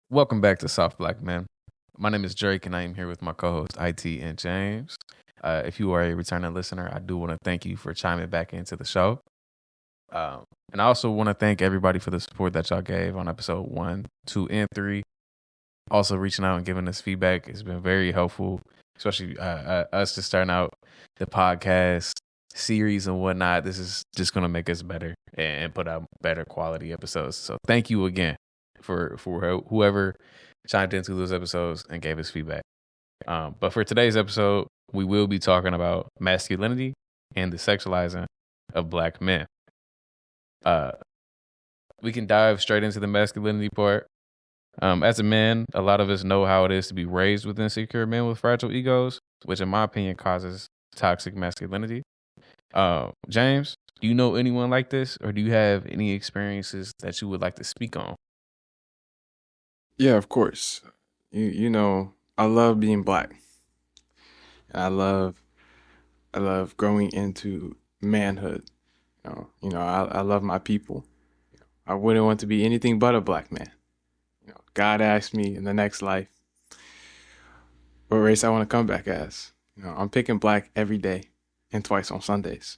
Welcome back to Soft Black Men. My name is Drake, and I am here with my co-host IT and James. If you are a returning listener, I do want to thank you for chiming back into the show, and I also want to thank everybody for the support that y'all gave on episode 1, 2, and 3. Also, reaching out and giving us feedback has been very helpful, especially us just starting out the podcast series and whatnot. This is just going to make us better and put out better quality episodes. So, thank you again for whoever chimed into those episodes and gave us feedback. But for today's episode, we will be talking about masculinity and the sexualizing of black men. We can dive straight into the masculinity part. As a man, a lot of us know how it is to be raised with insecure men with fragile egos, which in my opinion causes toxic masculinity. James, do you know anyone like this, or do you have any experiences that you would like to speak on? Yeah, of course. You know, I love being black. I love I love growing into manhood. I love my people. I wouldn't want to be anything but a black man. God asked me in the next life what race I want to come back as. I'm picking black every day and twice on Sundays.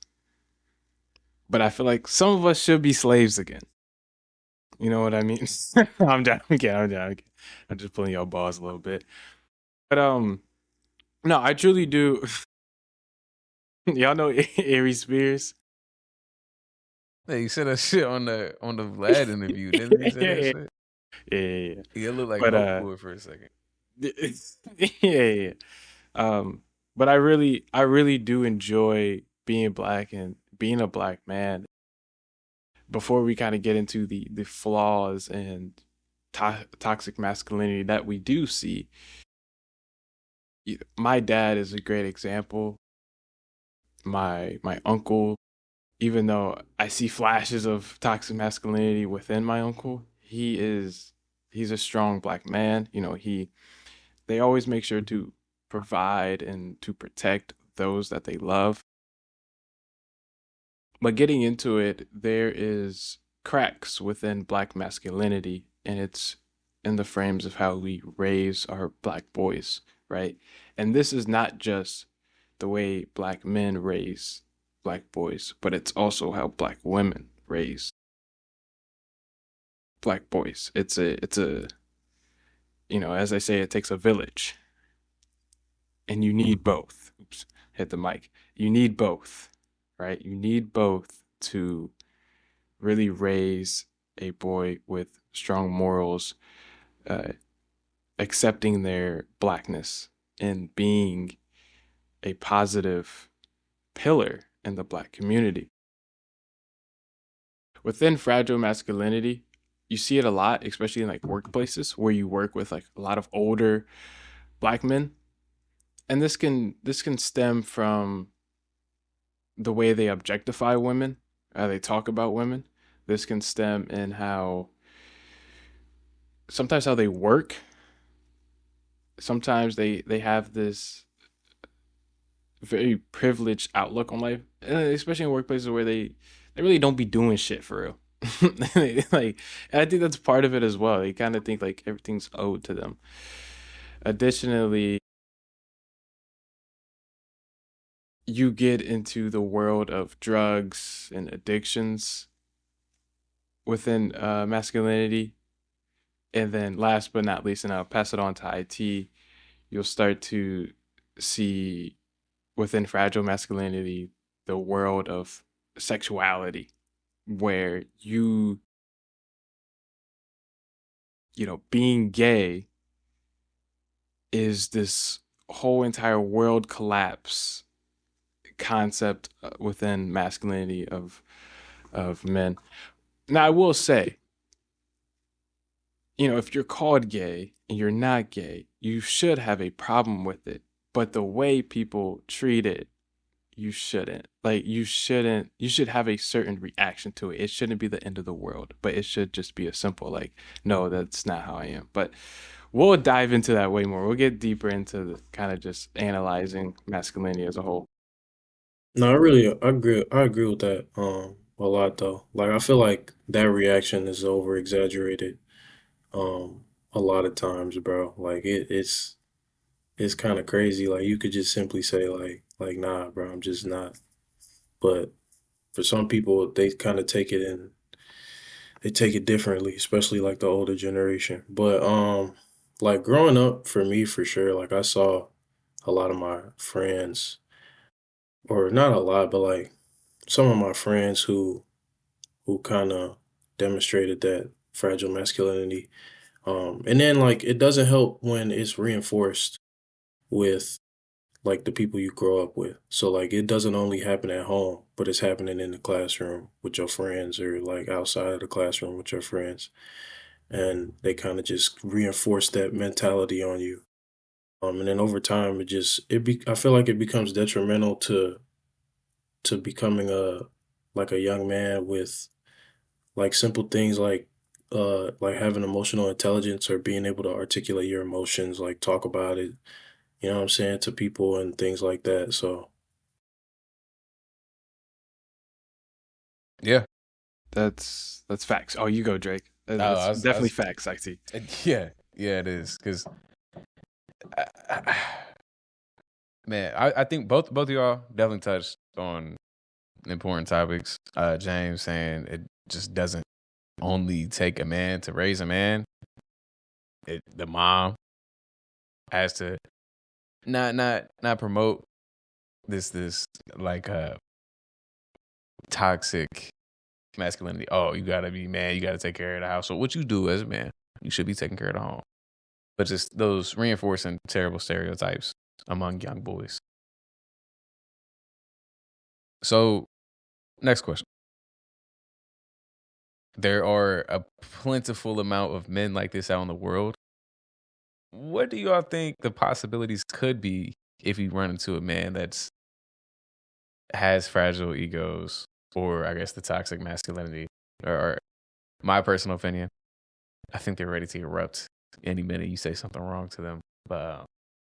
But I feel like some of us should be slaves again. You know what I mean? I'm joking. I'm just pulling your balls a little bit. But no, I truly do. Y'all know Aries Spears? Hey, you said that shit on the Vlad interview, didn't you say that yeah, shit? yeah. Yeah, it looked like But Hulk boy for a second. yeah. But I really do enjoy being black and being a black man. Before we kind of get into the flaws and toxic masculinity that we do see, my dad is a great example. My uncle, even though I see flashes of toxic masculinity within my uncle, he's a strong black man. They always make sure to provide and to protect those that they love. But getting into it, there is cracks within black masculinity, and it's in the frames of how we raise our black boys, right? And this is not just the way black men raise black boys, but it's also how black women raise black boys. It's a as I say, it takes a village, and you need both. Oops, hit the mic. You need both, right? You need both to really raise a boy with strong morals, uh, accepting their blackness and being a positive pillar in the black community. Within fragile masculinity, you see it a lot, especially in like workplaces where you work with like a lot of older black men. And this can stem from the way they objectify women, how they talk about women. This can stem in how sometimes how they work. Sometimes they have this very privileged outlook on life, especially in workplaces where they really don't be doing shit for real. Like, and I think that's part of it as well. They kind of think like everything's owed to them. Additionally, you get into the world of drugs and addictions within masculinity. And then last but not least, and I'll pass it on to IT, you'll start to see within fragile masculinity the world of sexuality, where being gay is this whole entire world collapse concept within masculinity of men. Now, I will say, if you're called gay and you're not gay, you should have a problem with it. But the way people treat it, you shouldn't. Like, you should have a certain reaction to it. It shouldn't be the end of the world, but it should just be a simple, like, no, that's not how I am. But we'll dive into that way more. We'll get deeper into the kind of just analyzing masculinity as a whole. No, I agree with that a lot though. Like I feel like that reaction is over exaggerated. a lot of times, bro. Like it's kind of crazy. Like you could just simply say like nah, bro, I'm just not. But for some people, they kind of take it and they take it differently, especially like the older generation. But like growing up for me for sure, like I saw a lot of my friends, or not a lot, but like some of my friends who kind of demonstrated that fragile masculinity. And then like it doesn't help when it's reinforced with like the people you grow up with. So like it doesn't only happen at home, but it's happening in the classroom with your friends or like outside of the classroom with your friends. And they kind of just reinforce that mentality on you. And then over time I feel like it becomes detrimental to becoming a like a young man with like simple things like having emotional intelligence or being able to articulate your emotions, like talk about it, you know what I'm saying, to people and things like that. So Yeah. That's facts. Oh, you go, Drake. Oh, That's definitely facts, I see. yeah, yeah, it is. Because, man, I think both of y'all definitely touched on important topics. James saying it just doesn't only take a man to raise a man. The mom has to not promote this like toxic masculinity. Oh, you gotta be man. You gotta take care of the house. So what you do as a man, you should be taking care of the home. But just those reinforcing terrible stereotypes among young boys. So next question. There are a plentiful amount of men like this out in the world. What do y'all think the possibilities could be if you run into a man that's has fragile egos, or I guess the toxic masculinity, or my personal opinion, I think they're ready to erupt any minute you say something wrong to them. But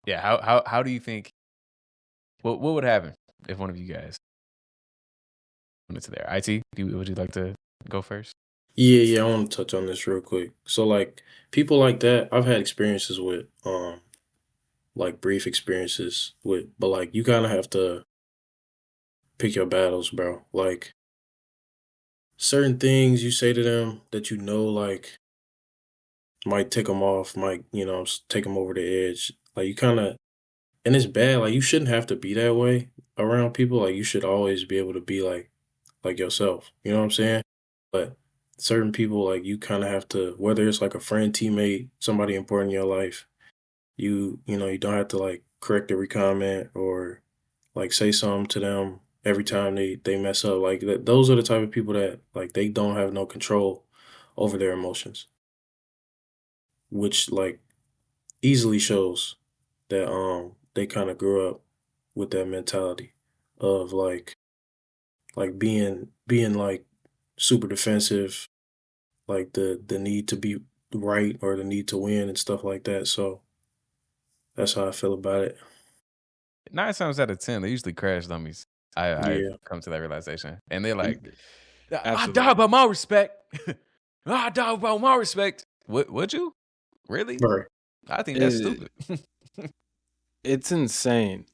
yeah, how do you think? What would happen if one of you guys went into there? Would you like to go first? yeah, I want to touch on this real quick. So like people like that, I've had experiences with, like brief experiences with, but like you kind of have to pick your battles, bro. Like certain things you say to them that you know like might tick them off, might take them over the edge. Like you kind of, and it's bad. Like you shouldn't have to be that way around people. Like you should always be able to be like yourself. You know what I'm saying? But certain people, like you kind of have to, whether it's like a friend, teammate, somebody important in your life, you don't have to like correct every comment or like say something to them every time they mess up. Like those are the type of people that like they don't have no control over their emotions, which like easily shows that they kind of grew up with that mentality of like being like super defensive, like the need to be right or the need to win and stuff like that. So that's how I feel about it. 9 times out of 10, they usually crash dummies. I've Yeah. come to that realization, and they're like, "I die Absolutely. about my respect. I die about my respect." Would you really? Right. I think that's It, stupid. it's insane.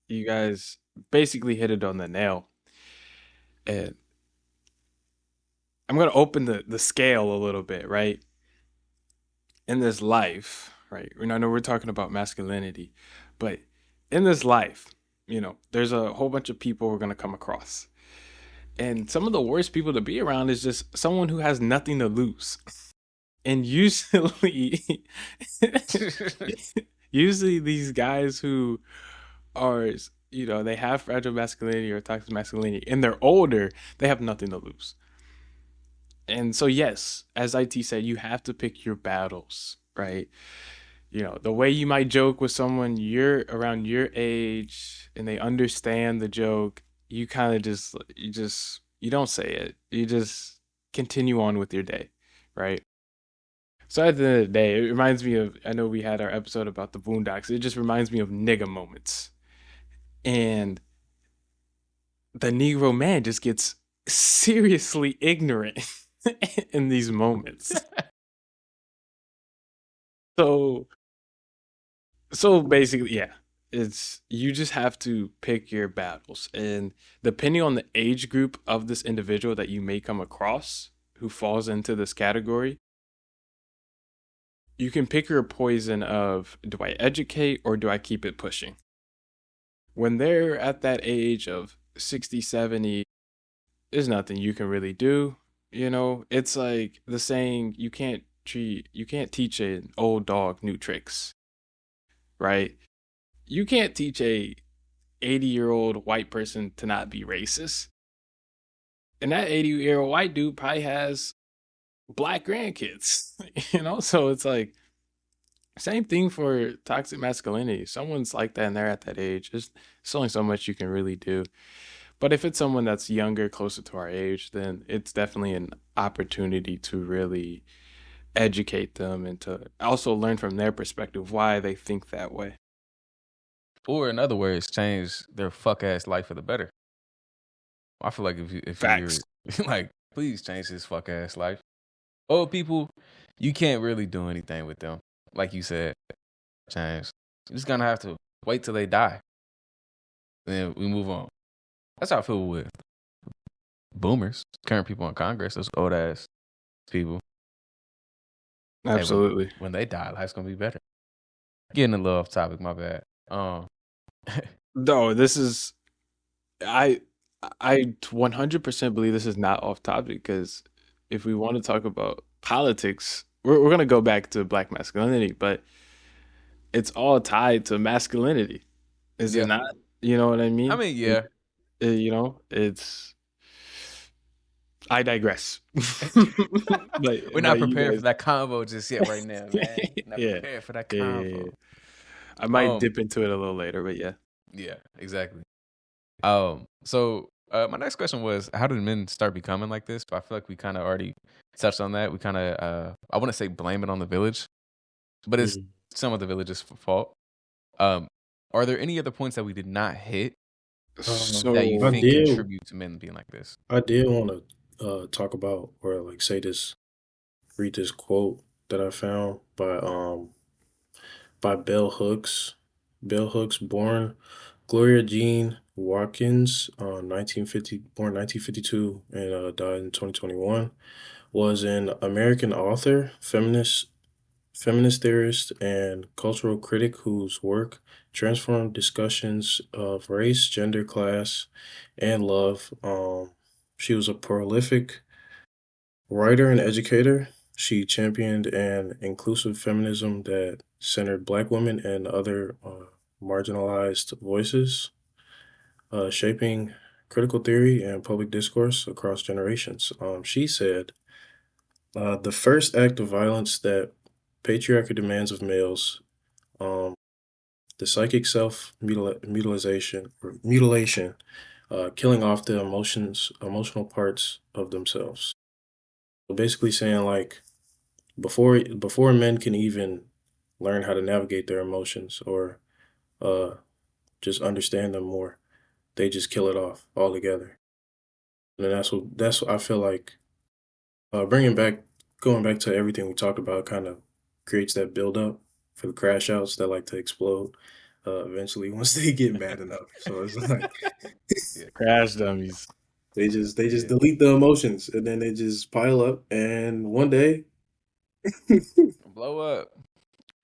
You guys basically hit it on the nail. And I'm gonna open the scale a little bit, right? In this life, right? And I know we're talking about masculinity, but in this life, there's a whole bunch of people we're gonna come across. And some of the worst people to be around is just someone who has nothing to lose. And usually usually these guys who are they have fragile masculinity or toxic masculinity and they're older, they have nothing to lose. And so yes, as IT said, you have to pick your battles, right? The way you might joke with someone you're around your age and they understand the joke, you kind of you don't say it. You just continue on with your day, right? So at the end of the day, it reminds me of, I know we had our episode about the Boondocks. It just reminds me of nigga moments. And the Negro man just gets seriously ignorant in these moments. So so basically, yeah, it's you just have to pick your battles, and depending on the age group of this individual that you may come across who falls into this category, you can pick your poison of, do I educate or do I keep it pushing? When they're at that age of 60, 70, there's nothing you can really do. It's like the saying, you can't teach an old dog new tricks, right? You can't teach a 80-year-old white person to not be racist. And that 80-year-old white dude probably has black grandkids, So it's like, same thing for toxic masculinity. Someone's like that and they're at that age. There's only so much you can really do. But if it's someone that's younger, closer to our age, then it's definitely an opportunity to really educate them and to also learn from their perspective why they think that way. Or in other words, change their fuck ass life for the better. I feel like if Facts. you're like, please change his fuck ass life. Old people, you can't really do anything with them. Like you said, change. You're just gonna have to wait till they die. Then we move on. That's how I feel with boomers, current people in Congress, those old ass people. Absolutely. Hey, when they die, life's gonna be better. Getting a little off topic, my bad. No, this is I 100% believe this is not off topic, because if we want to talk about politics, we're gonna go back to black masculinity, but it's all tied to masculinity, is it not? You know what I mean? I mean, yeah. It's. I digress. We're not prepared for that convo just yet, right now, man. Not Yeah. prepared for that Yeah. convo. I might dip into it a little later, but yeah. Yeah, exactly. So my next question was, how did men start becoming like this? But I feel like we kind of already touched on that. We kind of, I want to say blame it on the village, but it's some of the village's fault. Are there any other points that we did not hit that you think contribute to men being like this? I did want to talk about, or like read this quote that I found by Bell Hooks. Bell Hooks, born Gloria Jean Watkins, 1952, and died in 2021, was an American author, feminist theorist, and cultural critic whose work transformed discussions of race, gender, class, and love. She was a prolific writer and educator. She championed an inclusive feminism that centered Black women and other marginalized voices, shaping critical theory and public discourse across generations. She said, the first act of violence that patriarchy demands of males, the psychic mutilation, killing off the emotional parts of themselves. So basically saying, like, before men can even learn how to navigate their emotions or just understand them more, they just kill it off altogether. And that's what I feel like, going back to everything we talked about, kind of creates that build up for the crash outs that like to explode eventually once they get mad enough. So it's like crash dummies. They just delete the emotions, and then they just pile up, and one day blow up,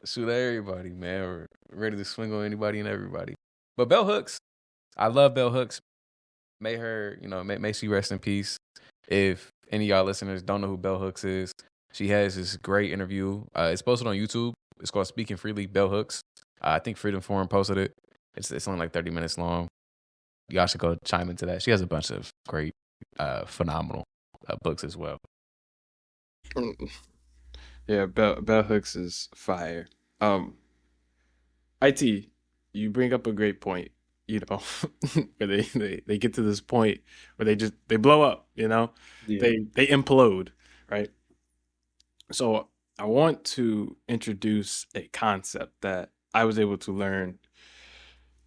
shoot everybody, man. We're ready to swing on anybody and everybody. But Bell Hooks, I love Bell Hooks. May her, may she rest in peace. If any of y'all listeners don't know who Bell Hooks is, she has this great interview. It's posted on YouTube. It's called Speaking Freely, Bell Hooks. I think Freedom Forum posted it. It's only like 30 minutes long. Y'all should go chime into that. She has a bunch of great, phenomenal books as well. Yeah, Bell Hooks is fire. IT, you bring up a great point. Where they get to this point where they blow up. Yeah. They implode, right? So I want to introduce a concept that I was able to learn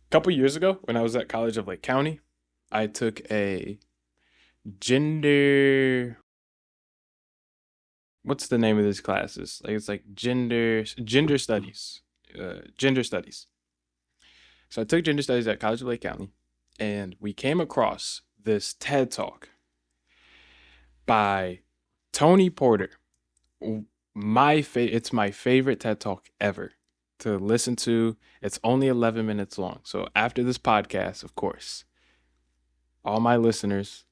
a couple years ago when I was at College of Lake County. I took a gender what's the name of this classes? Like it's like gender studies, gender studies. So I took gender studies at College of Lake County, and we came across this TED Talk by Tony Porter. It's my favorite TED Talk ever to listen to. It's only 11 minutes long. So after this podcast, of course, all my listeners,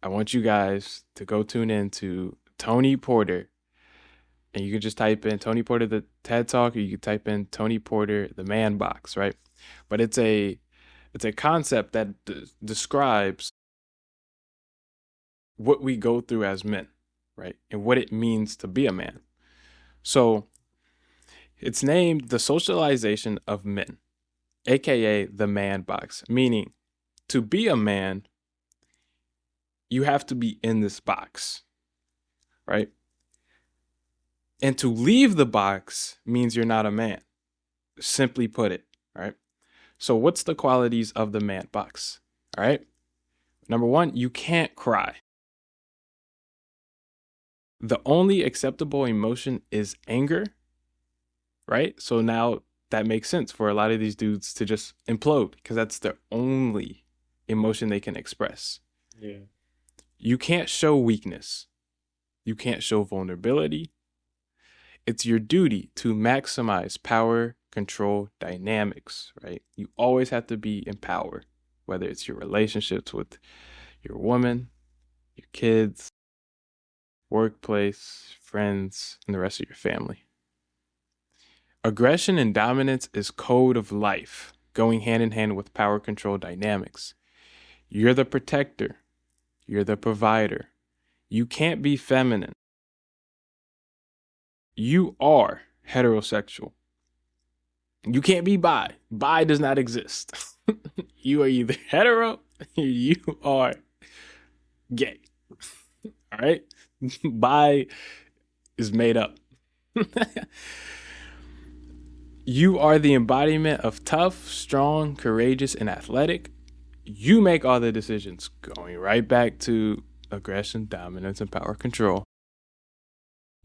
I want you guys to go tune in to Tony Porter. And you can just type in Tony Porter, the TED Talk, or you can type in Tony Porter, the man box, right? But it's a concept that describes what we go through as men, right? And what it means to be a man. So it's named The Socialization of Men, aka the man box, meaning to be a man, you have to be in this box, right? And to leave the box means you're not a man, simply put it, right? So what's the qualities of the man box, all right? Number one, you can't cry. The only acceptable emotion is anger, right? So now that makes sense for a lot of these dudes to just implode because that's the only emotion they can express. Yeah. You can't show weakness. You can't show vulnerability. It's your duty to maximize power, control, dynamics, right? You always have to be in power, whether it's your relationships with your woman, your kids, workplace, friends, and the rest of your family. Aggression and dominance is code of life, going hand in hand with power control dynamics. You're the protector. You're the provider. You can't be feminine. You are heterosexual. You can't be bi. Bi does not exist. You are either hetero or you are gay. All right? Bi is made up. You are the embodiment of tough, strong, courageous, and athletic. You make all the decisions, going right back to aggression, dominance, and power control.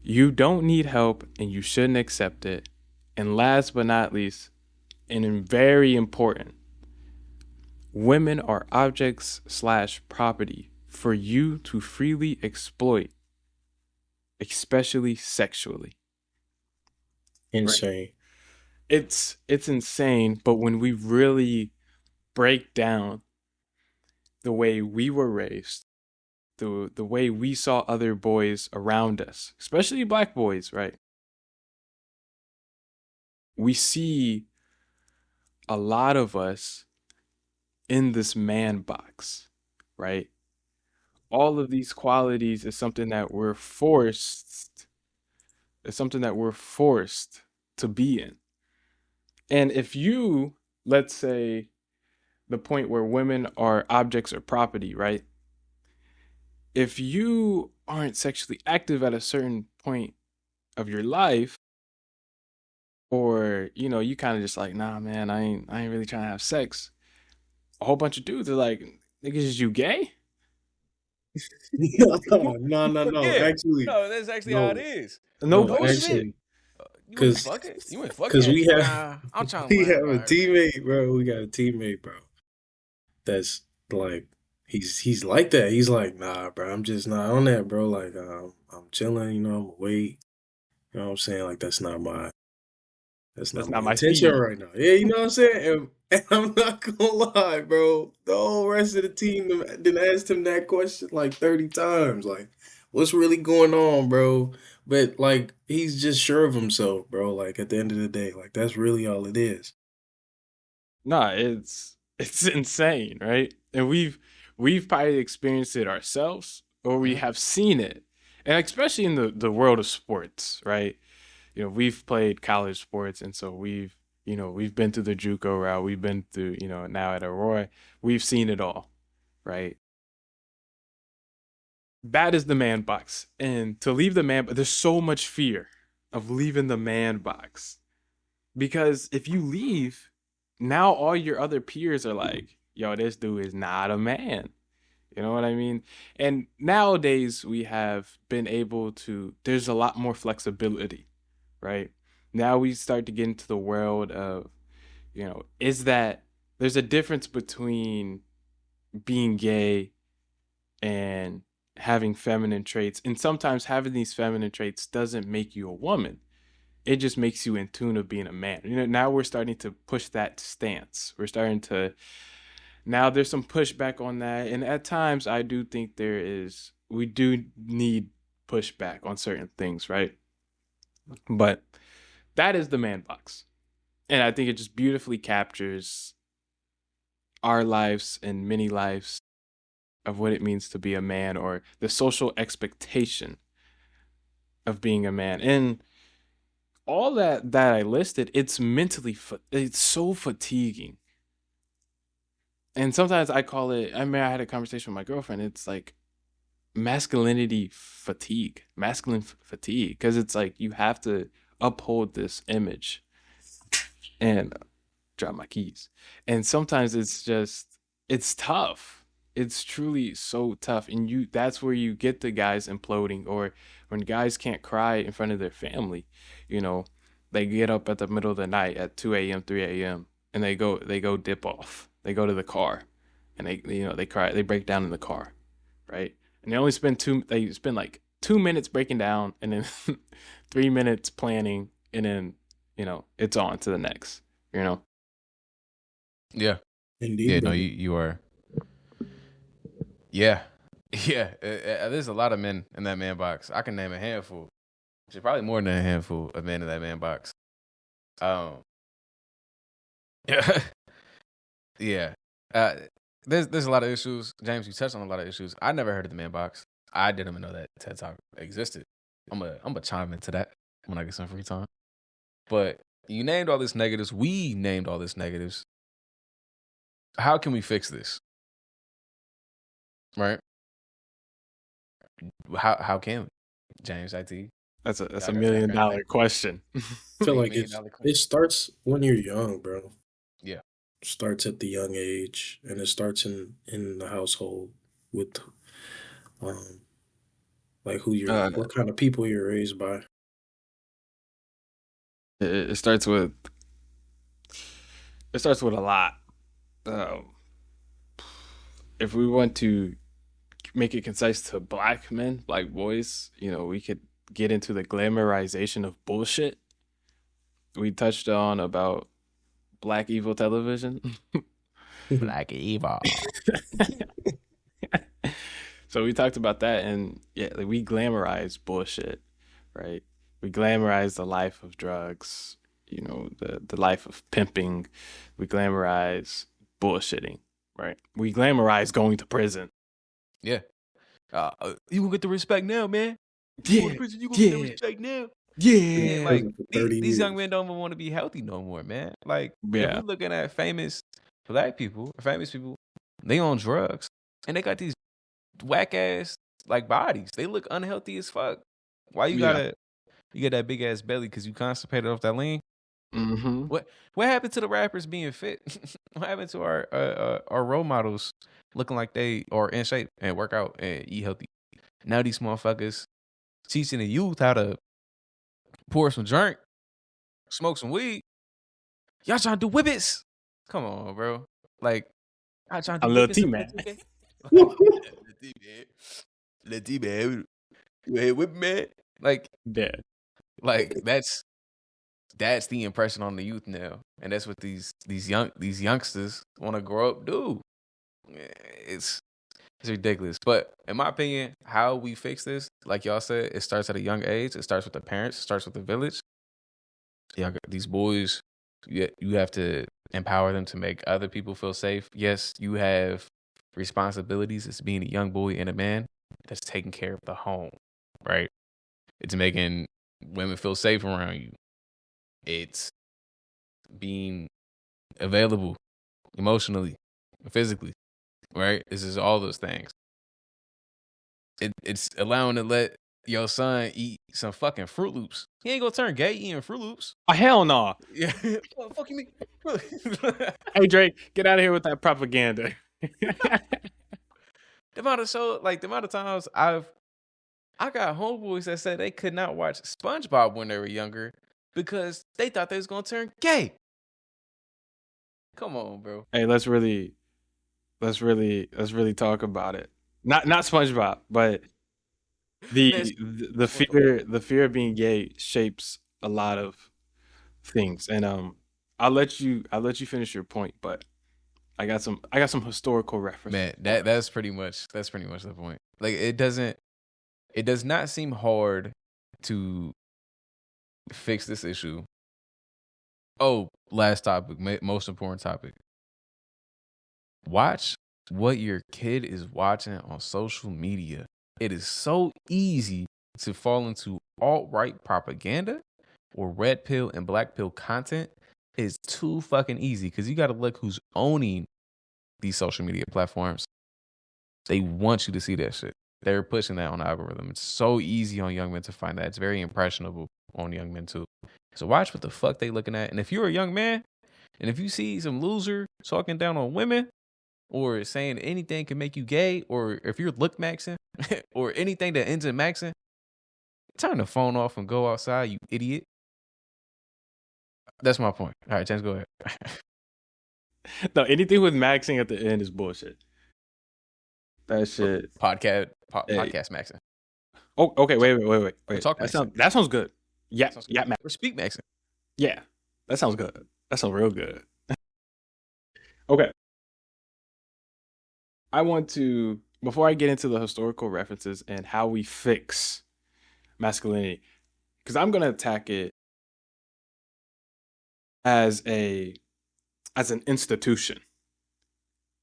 You don't need help and you shouldn't accept it. And last but not least, and very important, women are objects/property for you to freely exploit, especially sexually. Insane. Right? It's insane, but when we really break down the way we were raised, the way we saw other boys around us, especially black boys, right? We see a lot of us in this man box, right? All of these qualities is something that we're forced to be in. And if you, let's say, the point where women are objects or property, right? If you aren't sexually active at a certain point of your life, or, you kind of just like, nah, man, I ain't really trying to have sex. A whole bunch of dudes are like, niggas, is you gay? No. Yeah. Actually, No, that's actually how it is. No, actually, You ain't fucking. You ain't fucking. because we have Nah, I'm trying. we have a teammate, bro. We got a teammate, bro. That's like he's like that. He's like, nah, bro. I'm just not on that, bro. Like, I'm chilling. I'm awake. You know what I'm saying? Like, that's not my intention speed right now. Yeah, you know what I'm saying? And I'm not gonna lie, bro. The whole rest of the team done asked him that question like 30 times. Like, what's really going on, bro? But like, he's just sure of himself, bro. Like, at the end of the day, like, that's really all it is. Nah, it's insane, right? And we've probably experienced it ourselves, or we have seen it, and especially in the world of sports, right? We've played college sports, and so we've been through the JUCO route. We've been through, now at Aurora. We've seen it all, right? That is the man box. And to leave the man, there's so much fear of leaving the man box. Because if you leave, now all your other peers are like, yo, this dude is not a man. You know what I mean? And nowadays we have been able to, there's a lot more flexibility, right? Now we start to get into the world of, is that there's a difference between being gay and having feminine traits. And sometimes having these feminine traits doesn't make you a woman. It just makes you in tune of being a man. Now we're starting to push that stance. We're starting to, now there's some pushback on that. And at times I do think we do need pushback on certain things, right? But that is the man box. And I think it just beautifully captures our lives and many lives of what it means to be a man, or the social expectation of being a man. And all that I listed, it's it's so fatiguing. And sometimes I call it, I mean, I had a conversation with my girlfriend. It's like masculinity fatigue, masculine fatigue, because it's like you have to uphold this image and drop my keys. And sometimes it's tough. It's truly so tough. And that's where you get the guys imploding, or when guys can't cry in front of their family, they get up at the middle of the night at 2 a.m., 3 a.m., and they go dip off. They go to the car and they cry, they break down in the car, right? And they spend like 2 minutes breaking down, and then 3 minutes planning, and then, it's on to the next, Yeah. Indeed. Yeah, no, you are. Yeah. Yeah. There's a lot of men in that man box. I can name a handful. Actually, probably more than a handful of men in that man box. Yeah. Yeah. There's a lot of issues. James, you touched on a lot of issues. I never heard of the man box. I didn't even know that TED Talk existed. I'm a chime into that when I get some free time. But you named all this negatives. We named all this negatives. How can we fix this? Right? How can we? James, IT. That's a $1 million question. I feel like it starts when you're young, bro. Yeah. Starts at the young age, and it starts in the household with like what kind of people you're raised by. It starts with a lot. If we want to make it concise to black men, black boys, we could get into the glamorization of bullshit. We touched on about Black Evil television. Black Evil. So we talked about that, and yeah, like, we glamorize bullshit, right? We glamorize the life of drugs, the life of pimping. We glamorize bullshitting, right? We glamorize going to prison. Yeah. You gonna get the respect now, man. Yeah. You go to prison, you gonna get the respect now. Yeah. Like these young men don't even want to be healthy no more, man. Like, if we're looking at famous black people, they on drugs, and they got these whack ass like bodies. They look unhealthy as fuck. Why you got that big ass belly? Because you constipated off that lean. Mm-hmm. What happened to the rappers being fit? What happened to our role models looking like they are in shape and work out and eat healthy? Now these motherfuckers teaching the youth how to pour some drink, smoke some weed. Y'all trying to do whippets? Come on, bro. Like, y'all trying to do Lil T, man. Lil T, man. You head whip, man. Like, yeah. Like, that's the impression on the youth now, and that's what these youngsters want to grow up do. It's ridiculous. But in my opinion, how we fix this, like y'all said, it starts at a young age. It starts with the parents. It starts with the village. Yeah, these boys, you have to empower them to make other people feel safe. Yes, you have responsibilities as being a young boy and a man that's taking care of the home, right? It's making women feel safe around you. It's being available emotionally, physically, right? This is all those things. It's allowing to let your son eat some fucking Fruit Loops. He ain't gonna turn gay eating Fruit Loops. Oh, hell no. Yeah. What the fuck you mean? Hey, Drake, get out of here with that propaganda. the amount of times I got homeboys that said they could not watch SpongeBob when they were younger because they thought they was gonna turn gay. Come on, bro. Hey, let's really talk about it. Not SpongeBob, but Man, the fear of being gay shapes a lot of things. And I'll let you finish your point, but I got some historical reference man, for it. that's pretty much the point. Like it does not seem hard to fix this issue. Oh, last topic, most important topic. Watch what your kid is watching on social media. It is so easy to fall into alt-right propaganda or red pill and black pill content. It's too fucking easy because you got to look who's owning these social media platforms. They want you to see that shit. They're pushing that on the algorithm. It's so easy on young men to find that. It's very impressionable on young men too. So watch what the fuck they looking at. And if you're a young man, and if you see some loser talking down on women, or saying anything can make you gay, or if you're look maxing, or anything that ends in maxing, turn the phone off and go outside, you idiot. That's my point. All right, James, go ahead. No, anything with maxing at the end is bullshit. That shit. Hey. Podcast maxing. Oh, okay. Wait. Or talk maxing. That sounds good. Yeah, Sounds yeah, good. Max. Or speak maxing. Yeah, that sounds good. That sounds real good. Okay. I want to, before I get into the historical references and how we fix masculinity, because I'm gonna attack it as an institution.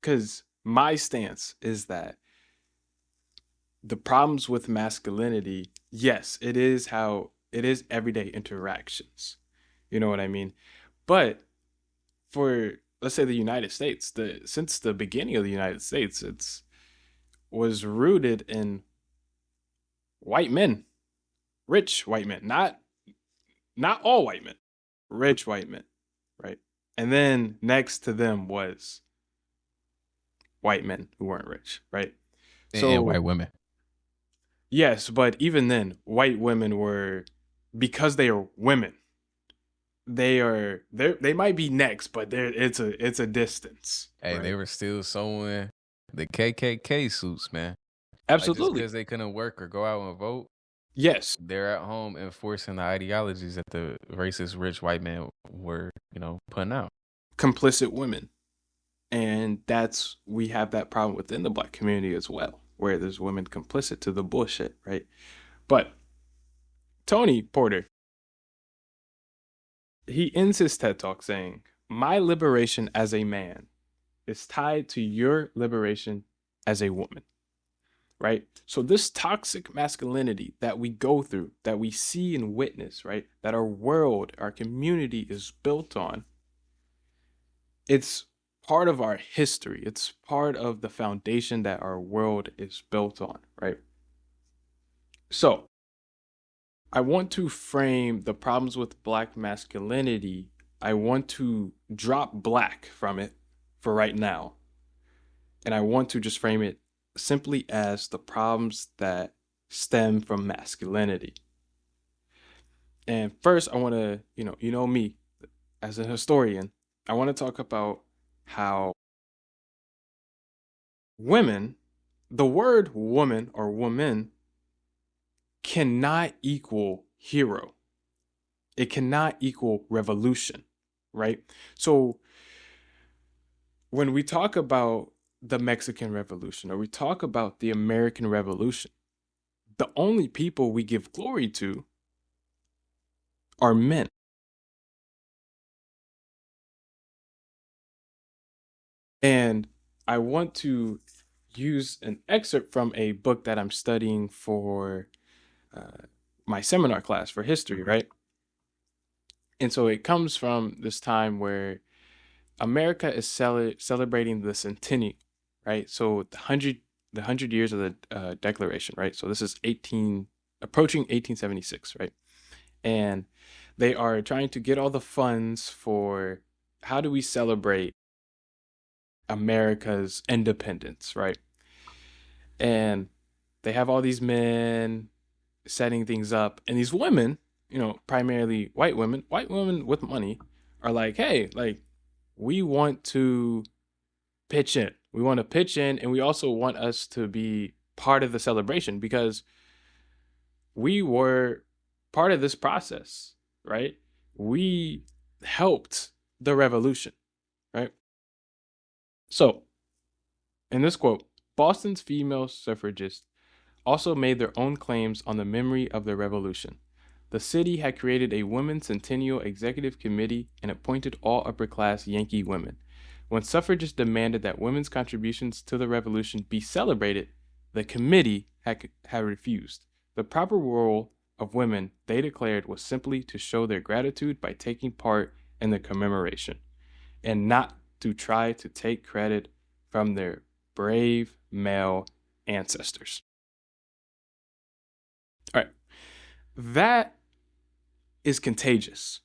Because my stance is that the problems with masculinity, yes, it is everyday interactions. You know what I mean? But for, let's say, the United States, since the beginning of the United States, it's was rooted in white men, rich white men, not all white men, rich white men, right? And then next to them was white men who weren't rich, right? And white women. Yes, but even then, white women were, because they are women, they might be next, but it's a distance. Hey, right? they were still sewing the KKK suits, man. Like, just Absolutely. because they couldn't work or go out and vote, Yes, they're at home enforcing the ideologies that the racist rich white men were, putting out. complicit women. And we have that problem within the black community as well, where there's women complicit to the bullshit, right? But Tony Porter, he ends his TED Talk saying, "My liberation as a man is tied to your liberation as a woman." Right? So this toxic masculinity that we go through, that we see and witness, right? That our world, our community is built on, it's part of our history. It's part of the foundation that our world is built on, right? So I want to frame the problems with black masculinity. I want to drop black from it for right now. And I want to just frame it simply as the problems that stem from masculinity. And first, I want to, me as a historian, I want to talk about how women, the word woman or woman, cannot equal hero. It cannot equal revolution, right? So when we talk about the Mexican Revolution or we talk about the American Revolution, the only people we give glory to are men. And I want to use an excerpt from a book that I'm studying for my seminar class for history, right? And so it comes from this time where America is celebrating the centennial, right? So the hundred years of the Declaration, right? So this is approaching 1876, right? And they are trying to get all the funds for how do we celebrate America's independence, right? And they have all these men setting things up, and these women, primarily white women with money, are like, hey, like, we want to pitch in. We want to pitch in, and we also want us to be part of the celebration because we were part of this process, right? We helped the revolution, right? So, in this quote, Boston's female suffragists also made their own claims on the memory of the revolution. The city had created a Women's Centennial Executive Committee and appointed all upper-class Yankee women. When suffragists demanded that women's contributions to the revolution be celebrated, the committee had refused. The proper role of women, they declared, was simply to show their gratitude by taking part in the commemoration, and not to try to take credit from their brave male ancestors. All right. That is contagious,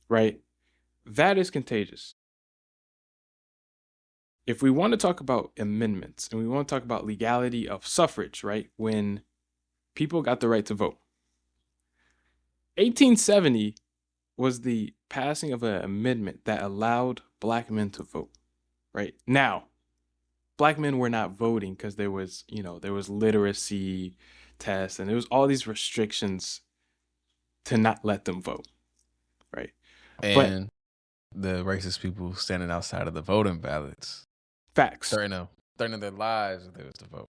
right? That is contagious. If we want to talk about amendments and we want to talk about legality of suffrage, right? When people got the right to vote, 1870 was the passing of an amendment that allowed black men to vote, right? Now, black men were not voting because there was literacy tests and there was all these restrictions to not let them vote, right? And the racist people standing outside of the voting ballots. Facts. Threatening their lives if they was to vote.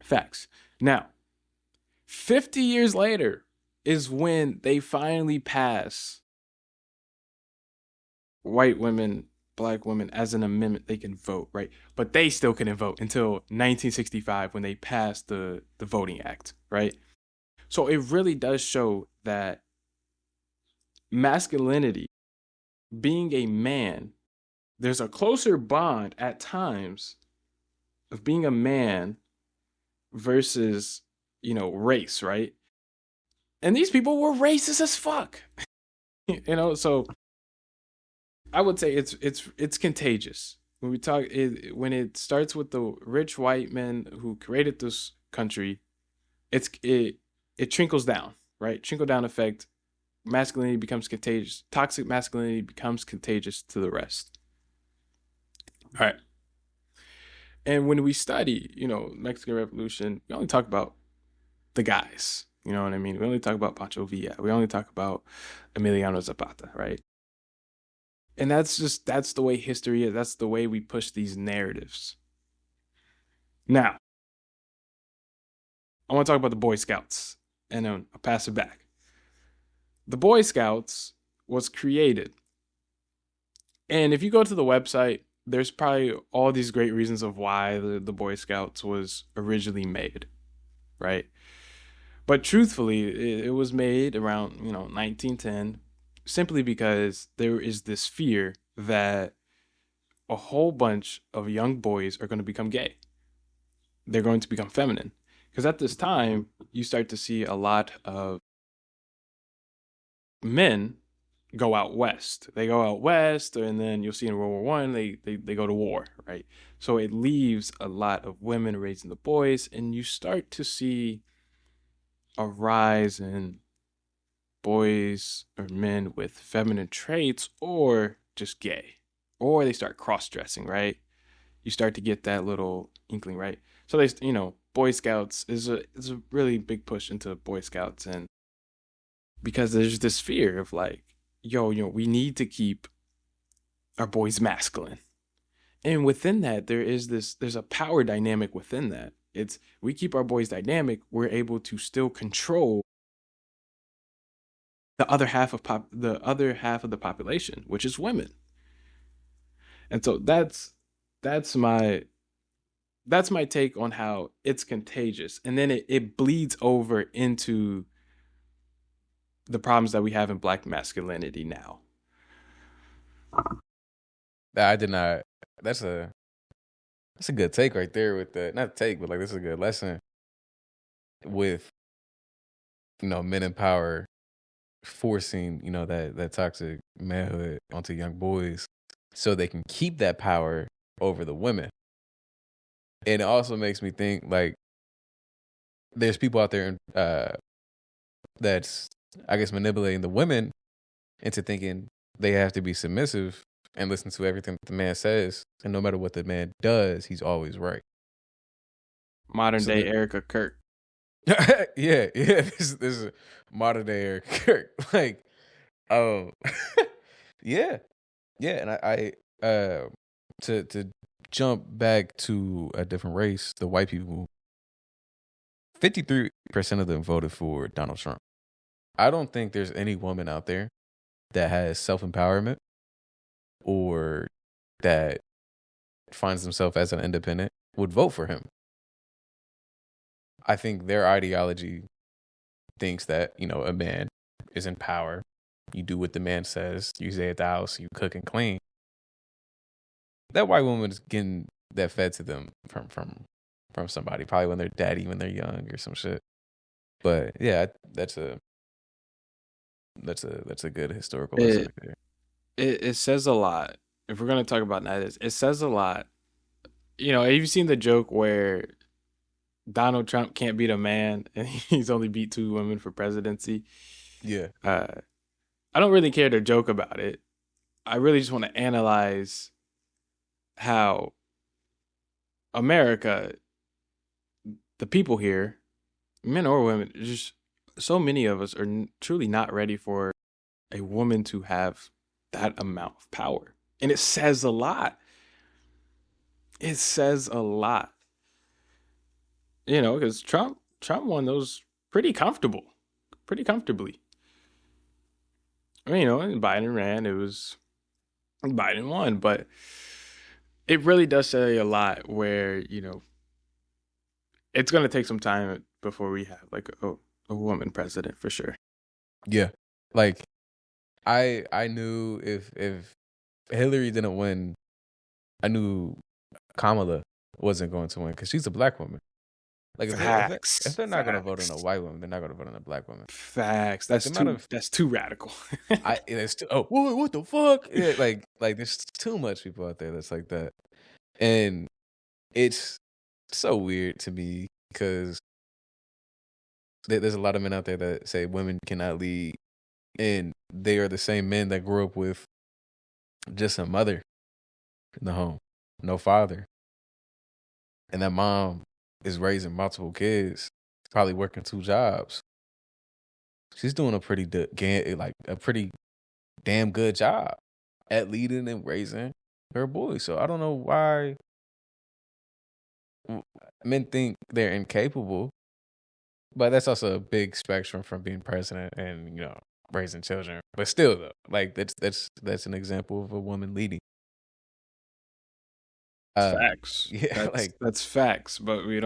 Facts. Now, 50 years later is when they finally pass white women, black women as an amendment. They can vote, right? But they still couldn't vote until 1965 when they passed the Voting Act, right? So it really does show that masculinity, being a man, there's a closer bond at times of being a man versus, race, right? And these people were racist as fuck. So I would say it's contagious. When we talk when it starts with the rich white men who created this country, it trickles down, right? Trickle down effect. Masculinity becomes contagious. Toxic masculinity becomes contagious to the rest. All right. And when we study, Mexican Revolution, we only talk about the guys. You know what I mean? We only talk about Pancho Villa. We only talk about Emiliano Zapata, right? And that's the way history is. That's the way we push these narratives. Now, I want to talk about the Boy Scouts, and then I'll pass it back. The Boy Scouts was created. And if you go to the website, there's probably all these great reasons of why the Boy Scouts was originally made, right? But truthfully, it was made around, 1910, simply because there is this fear that a whole bunch of young boys are going to become gay. They're going to become feminine. Because at this time, you start to see a lot of men go out west. They go out west, and then you'll see in World War One, they go to war, right? So it leaves a lot of women raising the boys, and you start to see a rise in boys or men with feminine traits or just gay, or they start cross-dressing, right? You start to get that little inkling, right? So they, Boy Scouts is a really big push into Boy Scouts, and because there's this fear of like, we need to keep our boys masculine. And within that, there's a power dynamic within that. We keep our boys dynamic, we're able to still control the other half of the population, which is women. And so that's my take on how it's contagious. And then it bleeds over into the problems that we have in black masculinity now. I did not. That's a good take right there with the, not take, but like this is a good lesson with, men in power forcing, that toxic manhood onto young boys so they can keep that power over the women. And it also makes me think like there's people out there that's I guess manipulating the women into thinking they have to be submissive and listen to everything the man says, and no matter what the man does, he's always right. Modern So day that- Erica Kirk. yeah. This is modern day Eric Kirk. Like, um, yeah, and to jump back to a different race, the white people, 53% of them voted for Donald Trump. I don't think there's any woman out there that has self-empowerment or that finds themselves as an independent would vote for him. I think their ideology thinks that, a man is in power. You do what the man says. You stay at the house. You cook and clean. That white woman is getting that fed to them from somebody, probably when they're daddy, when they're young or some shit. But yeah, that's a good historical lesson right there. It says a lot. If we're gonna talk about that, it says a lot. Have you seen the joke where Donald Trump can't beat a man and he's only beat 2 women for presidency? Yeah. I don't really care to joke about it. I really just want to analyze how America, the people here, men or women, just so many of us are truly not ready for a woman to have that amount of power. And it says a lot. It says a lot. Because Trump won those pretty comfortably. I mean, and Biden ran, Biden won, but it really does say a lot where, it's going to take some time before we have like a woman president for sure. Yeah. Like I knew if Hillary didn't win, I knew Kamala wasn't going to win because she's a black woman. Like if they're not going to vote on a white woman, they're not going to vote on a black woman. Facts. That's too radical. What the fuck? Yeah, like there's too much people out there that's like that, and it's so weird to me because there's a lot of men out there that say women cannot lead, and they are the same men that grew up with just a mother in the home, no father, and that mom is raising multiple kids, probably working 2 jobs. She's doing a pretty damn good job at leading and raising her boys. So I don't know why men think they're incapable, but that's also a big spectrum from being president and raising children. But still, though, like that's an example of a woman leading. Facts. Yeah, that's facts. But we're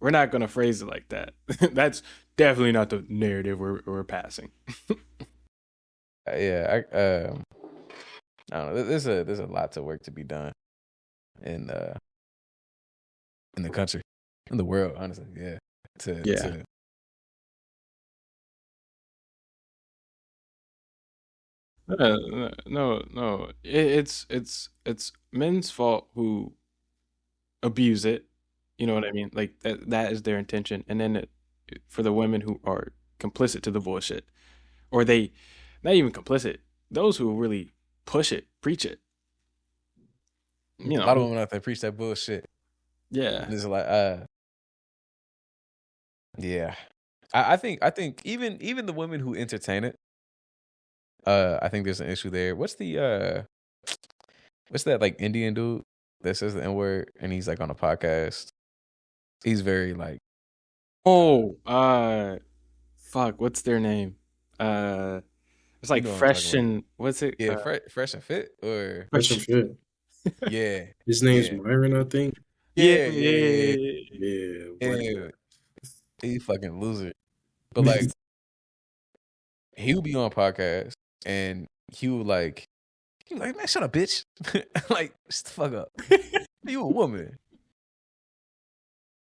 not gonna phrase it like that. That's definitely not the narrative we're passing. Yeah, I don't know. There's a lot to work to be done in the country, in the world, honestly. Yeah. No. It's men's fault who abuse it. You know what I mean? Like that is their intention, and then for the women who are complicit to the bullshit, or they not even complicit, those who really push it, preach it. A lot of women out there preach that bullshit. Yeah. It's like yeah. I think even the women who entertain it, I think there's an issue there. What's that like Indian dude that says the N-word and he's like on a podcast? He's very like fuck, what's their name? It's like Fresh and what's it? Yeah, Fresh and Fit or Fresh and Fit. Yeah. His name's Myron, I think. Yeah. Yeah. He fucking loser. But like he'll be on podcasts and he'll like man, shut up, bitch. Like, shut the fuck up. You a woman.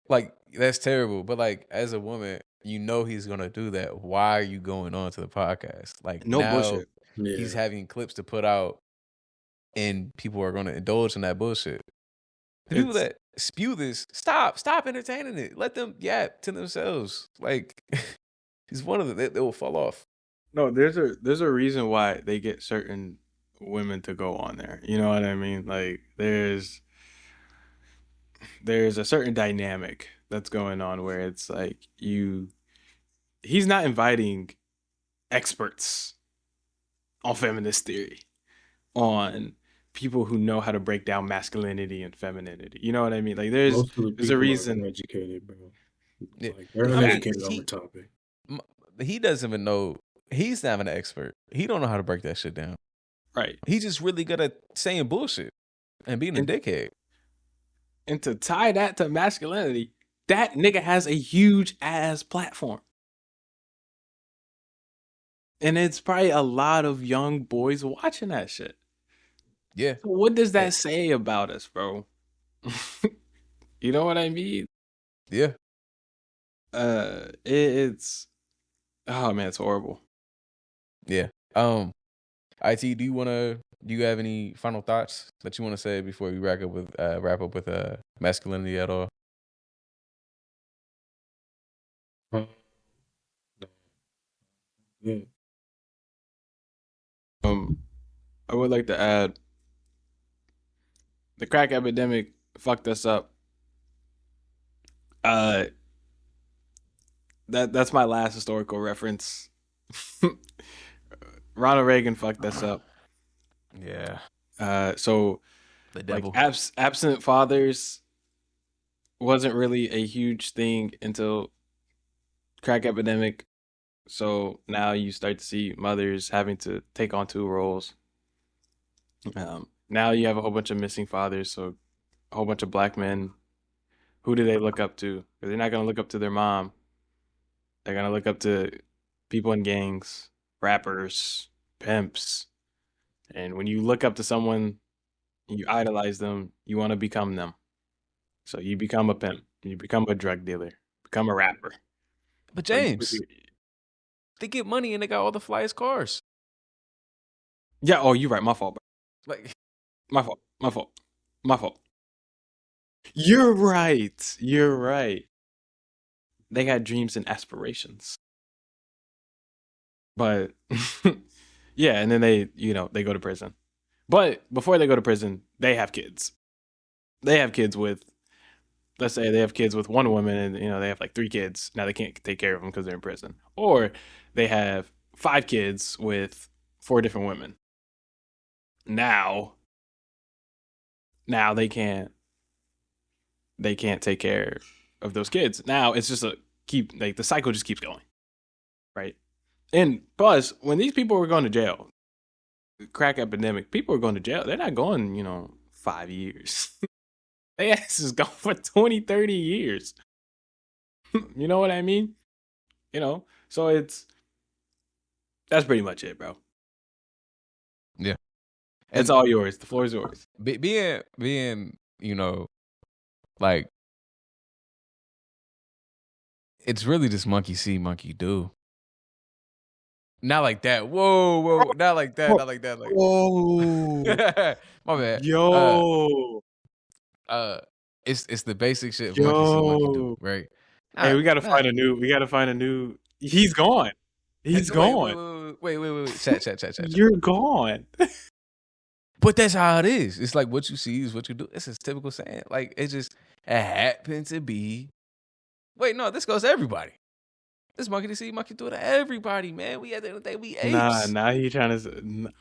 Like, that's terrible. But like, as a woman, he's gonna do that. Why are you going on to the podcast? Like, no bullshit. He's having clips to put out, and people are gonna indulge in that bullshit. The people It's that spew this, stop entertaining it. Let them yap to themselves. Like he's one of them. They will fall off. no, there's a reason why they get certain women to go on there. You know what I mean? Like there's a certain dynamic that's going on where it's like he's not inviting experts on feminist theory, on people who know how to break down masculinity and femininity. You know what I mean? Like Most of the there's a people are reason. uneducated, bro. Yeah. Like they're I mean, uneducated on the topic. he doesn't even know. He's not an expert. He don't know how to break that shit down. Right. He's just really good at saying bullshit and being a dickhead. And to tie that to masculinity, that nigga has a huge ass platform. And it's probably a lot of young boys watching that shit. Yeah. So what does that say about us, bro? You know what I mean? Yeah. It's oh man, it's horrible. Yeah. IT, do you have any final thoughts that you want to say before we wrap up with masculinity at all? Yeah. I would like to add the crack epidemic fucked us up. That's my last historical reference. Ronald Reagan fucked us up. Yeah. So The devil. like absent fathers wasn't really a huge thing until crack epidemic. So now you start to see mothers having to take on two roles. Now you have a whole bunch of missing fathers. So a whole bunch of black men. Who do they look up to? Because they're not gonna look up to their mom. They're gonna look up to people in gangs, rappers, pimps. And when you look up to someone, you idolize them, you want to become them. So you become a pimp, you become a drug dealer, become a rapper. But James, they get money and they got all the flyest cars. Yeah, oh, you're right. My fault, bro. Like My fault. You're right. You're right. They got dreams and aspirations. But yeah, and then they go to prison. But before they go to prison, they have kids. They have kids with, let's say they have kids with one woman and they have like 3 kids. Now they can't take care of them because they're in prison. Or they have 5 kids with 4 different women. Now they can't take care of those kids. Now it's just the cycle just keeps going. Right? And plus, when these people were going to jail, crack epidemic, people were going to jail. They're not going, 5 years. They asses gone for 20, 30 years. You know what I mean? So that's pretty much it, bro. Yeah. It's all yours. The floor is yours. Being, like, it's really just monkey see, monkey do. Not like that. Whoa. Not like that. Not like that. Like, whoa. My bad. Yo. It's the basic shit monkey see, monkey do, right? Hey, we gotta find a new. He's gone. He's gone. Wait. Chat. You're gone. But that's how it is. It's like what you see is what you do. It's just typical saying. Like it happens to be. Wait, no, this goes to everybody. This monkey to see, monkey do it to everybody, man. We at the end of the day, we apes. Nah, he trying to.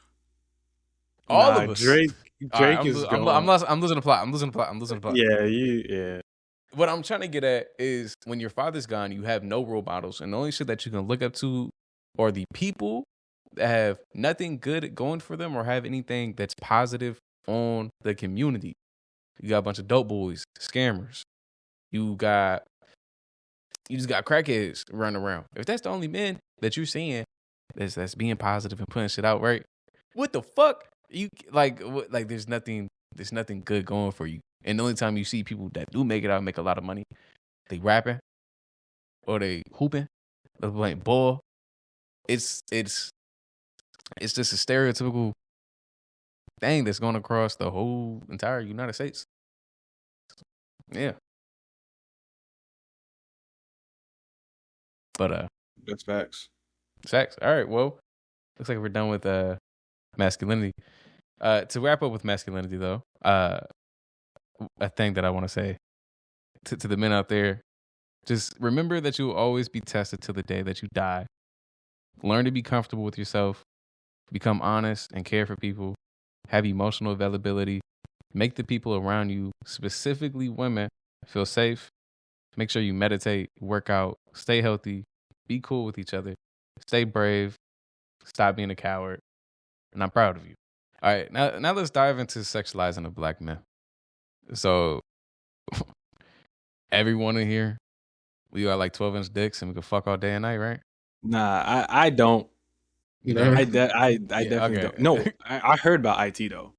All of us. Drake right, is gone. I'm losing the plot. Yeah. What I'm trying to get at is when your father's gone, you have no role models, and the only shit that you can look up to are the people that have nothing good going for them or have anything that's positive on the community. You got a bunch of dope boys, scammers. You just got crackheads running around. If that's the only men that you're seeing that's being positive and putting shit out, right? What the fuck? You like there's nothing good going for you. And the only time you see people that do make it out, make a lot of money, they rapping or they hooping, or playing ball. It's just a stereotypical thing that's going across the whole entire United States. Yeah. But That's facts. sex. All right. Well, looks like we're done with masculinity. To wrap up with masculinity, though, a thing that I want to say to the men out there: just remember that you will always be tested till the day that you die. Learn to be comfortable with yourself. Become honest and care for people. Have emotional availability. Make the people around you, specifically women, feel safe. Make sure you meditate, work out, stay healthy, be cool with each other, stay brave, stop being a coward. And I'm proud of you. All right, now let's dive into sexualizing the black man. So everyone in here, we got like 12-inch dicks and we can fuck all day and night, right? Nah, I don't. You know, I Yeah, definitely okay. don't. No, I heard about IT though.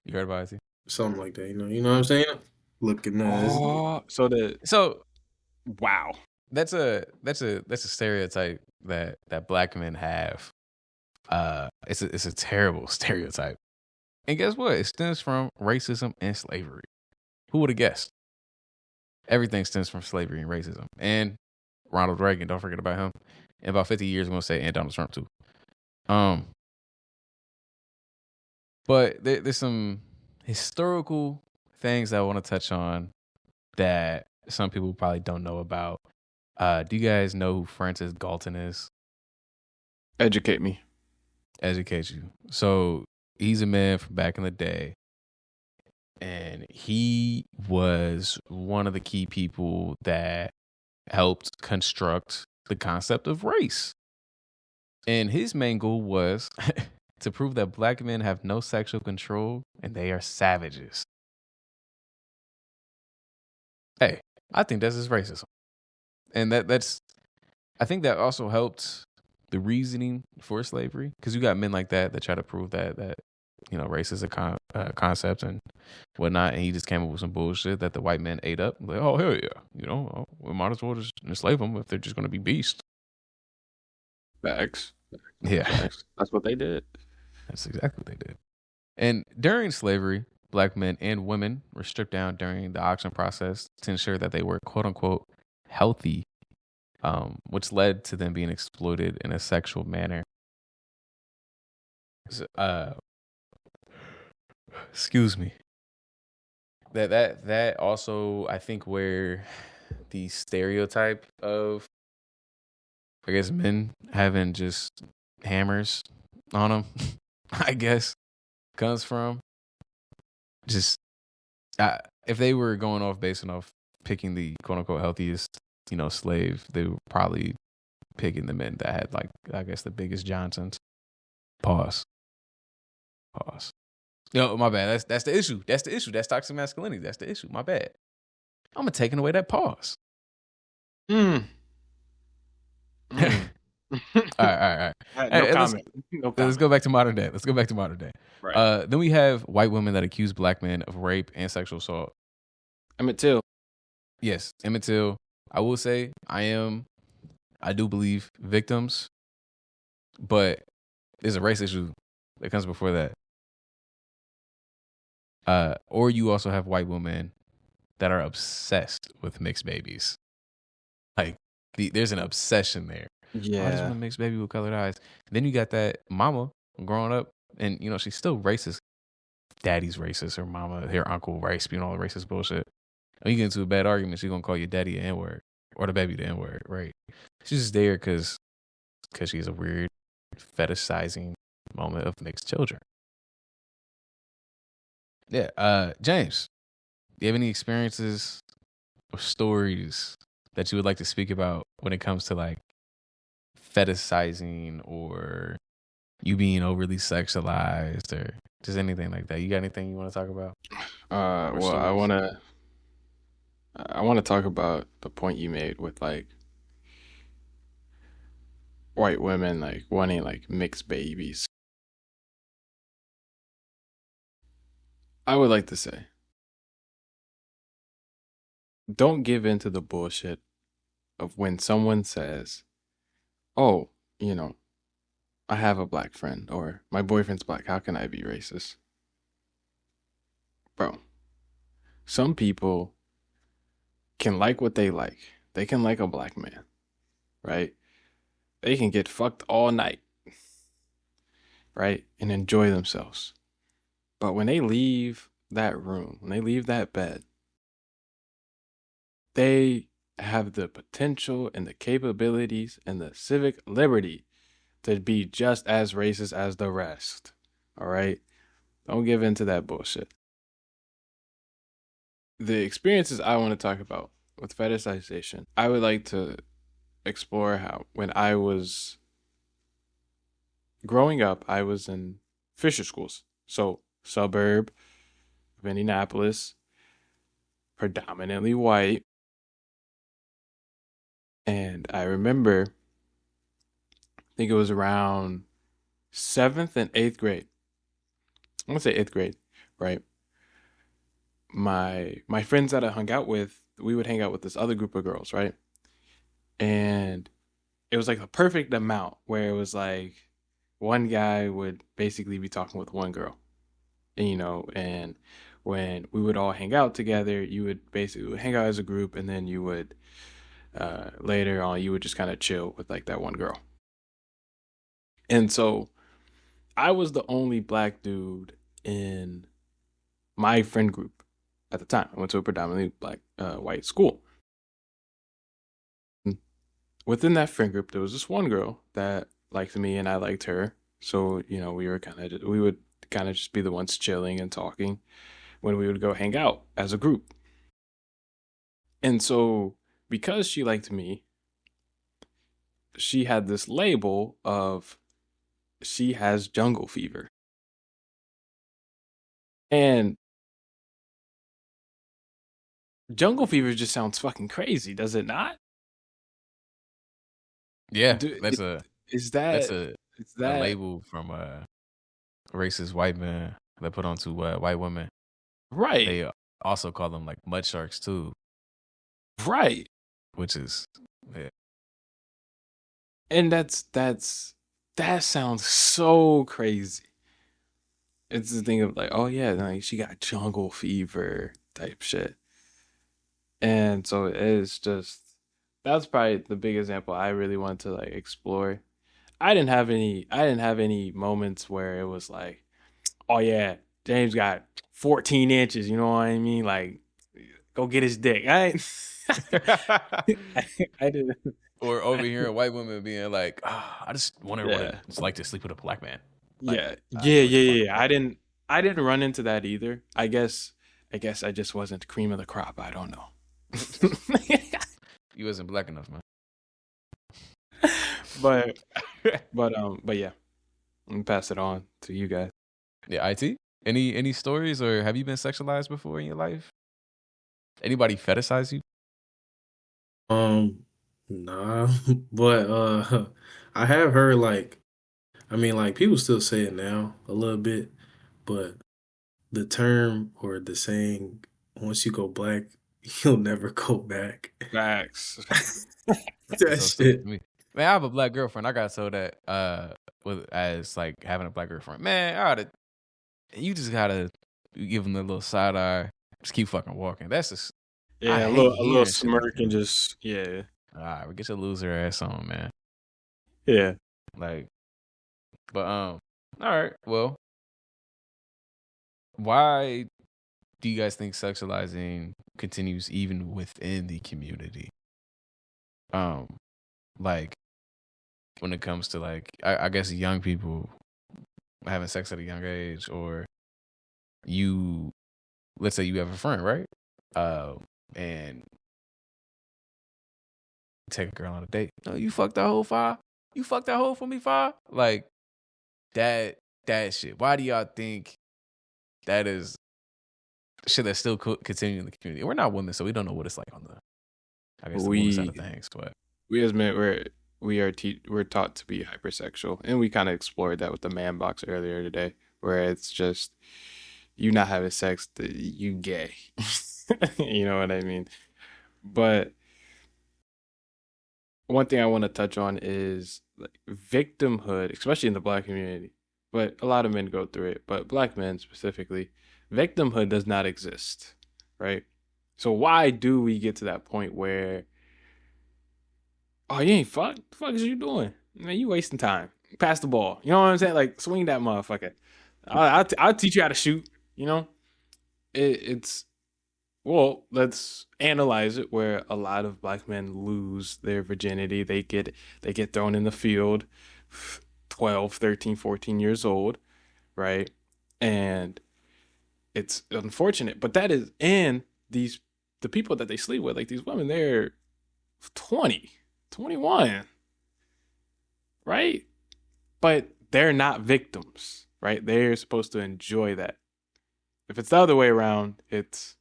You heard about it? something like that. You know what I'm saying? Looking at Oh, So wow. that's a stereotype that black men have. It's a terrible stereotype. And guess what? It stems from racism and slavery. Who would have guessed? Everything stems from slavery and racism. And Ronald Reagan, don't forget about him. In about 50 years, I'm gonna say, and Donald Trump too. But there's some historical things that I want to touch on that some people probably don't know about. Do you guys know who Francis Galton is? Educate me. Educate you. So he's a man from back in the day, and he was one of the key people that helped construct the concept of race. And his main goal was to prove that black men have no sexual control and they are savages. Hey, I think that's just racism. And that's I think that also helped the reasoning for slavery, because you got men like that try to prove that race is a concept and whatnot, and he just came up with some bullshit that the white man ate up. Like, oh hell yeah, we might as well just enslave them if they're just going to be beasts. Facts. Yeah, Facts. That's what they did. that's exactly what they did. And during slavery, black men and women were stripped down during the auction process to ensure that they were quote unquote healthy, which led to them being exploited in a sexual manner. Excuse me. That also, I think, where the stereotype of, I guess, men having just hammers on them, I guess, comes from. Just if they were going off based off picking the quote unquote healthiest, slave, they were probably picking the men that had, like, I guess, the biggest Johnsons. Pause. No, my bad. That's the issue. That's the issue. That's toxic masculinity. That's the issue. My bad. I'm taking away that pause. Mm. All right. No comment. Let's go back to modern day. Right. Then we have white women that accuse black men of rape and sexual assault. Emmett Till. Yes, Emmett Till. I will say I do believe victims, but there's a race issue that comes before that. Or you also have white women that are obsessed with mixed babies. Like, there's an obsession there. Yeah. I just want a mixed baby with colored eyes. Then you got that mama growing up, and she's still racist. Daddy's racist, her mama, her uncle race, all the racist bullshit. When you get into a bad argument, she's gonna call your daddy an N-word or the baby the N-word, right? She's just there because she's a weird fetishizing moment of mixed children. Yeah, James, do you have any experiences or stories that you would like to speak about when it comes to, like, fetishizing or you being overly sexualized or just anything like that? You got anything you want to talk about? Well, I want to talk about the point you made with, like, white women, like, wanting, like, mixed babies. I would like to say, don't give in to the bullshit of when someone says, oh, I have a black friend, or my boyfriend's black, how can I be racist? Bro, some people can like what they like. They can like a black man, right? They can get fucked all night, right? And enjoy themselves. But when they leave that room, when they leave that bed, they have the potential and the capabilities and the civic liberty to be just as racist as the rest. All right? Don't give in to that bullshit. The experiences I want to talk about with fetishization, I would like to explore how when I was growing up, I was in Fisher schools. So, suburb of Indianapolis, predominantly white. And I remember, I think it was around seventh and eighth grade. I'm gonna say eighth grade, right? My friends that I hung out with, we would hang out with this other group of girls, right? And it was like the perfect amount where it was like one guy would basically be talking with one girl, and, and when we would all hang out together, you would basically hang out as a group, and then you would later on you would just kind of chill with like that one girl. And so I was the only black dude in my friend group at the time. I went to a predominantly black, white school. Within that friend group, there was this one girl that liked me, and I liked her. So we would kind of just be the ones chilling and talking when we would go hang out as a group. And so because she liked me, she had this label of she has jungle fever. And jungle fever just sounds fucking crazy, does it not? Yeah, Do, that's it, a is that's that is a that label from racist white men that put onto white women. right? They also call them like mud sharks too, Right. which is yeah. And that sounds so crazy. It's the thing of like, oh yeah, like she got jungle fever type shit. And so it's just that's probably the big example I really want to like explore. I didn't have any moments where it was like, oh yeah, James got 14 inches, you know what I mean? Like, go get his dick. I, I didn't. Or over here, white women being like, I just wonder what Yeah. it's like to sleep with a black man. Like, Yeah. I Yeah, know what the yeah, fuck. yeah. I didn't run into that either. I guess I just wasn't cream of the crop. I don't know. You wasn't black enough, man. but but yeah. I'm gonna pass it on to you guys. Yeah, IT. Any stories, or have you been sexualized before in your life? Anybody fetishize you? Um, nah, but I have heard like, I mean, like people still say it now a little bit, but the term or the saying, once you go black, you'll never go back. Facts. That's That so stupid shit. to me. Man, I have a black girlfriend. I got told that with as like having a black girlfriend. Man, you just gotta give them the little side eye. Just keep fucking walking. That's just I Yeah, a hate little hearing shit like smirk that. and just yeah. All right, get your loser ass on, man. Yeah. Like, but all right. Well, why do you guys think sexualizing continues even within the community? Um, like when it comes to like, I guess young people having sex at a young age, or you, let's say you have a friend, right? And take a girl on a date. No, you fucked that whole five. You fucked that whole for me five. Like that shit. Why do y'all think that is shit that's still continuing in the community? We're not women, so we don't know what it's like on the, I guess, the woman side of We things. But we as men we're taught to be hypersexual, and we kind of explored that with the man box earlier today, where it's just you not having sex, you gay. You know what I mean? But one thing I want to touch on is like victimhood, especially in the black community. But a lot of men go through it, but black men specifically, victimhood does not exist, right? So why do we get to that point where, oh, you ain't fuck? The fuck is you doing? Man, you wasting time. Pass the ball. You know what I'm saying? Like, swing that motherfucker. I'll teach you how to shoot. You know, it's well. Let's analyze it. Where a lot of black men lose their virginity, they get thrown in the field, 12, 13, 14 years old, right? And it's unfortunate, but that is and the people that they sleep with, like these women, they're 20, 21, right? But they're not victims, right? They're supposed to enjoy that. If it's the other way around, it's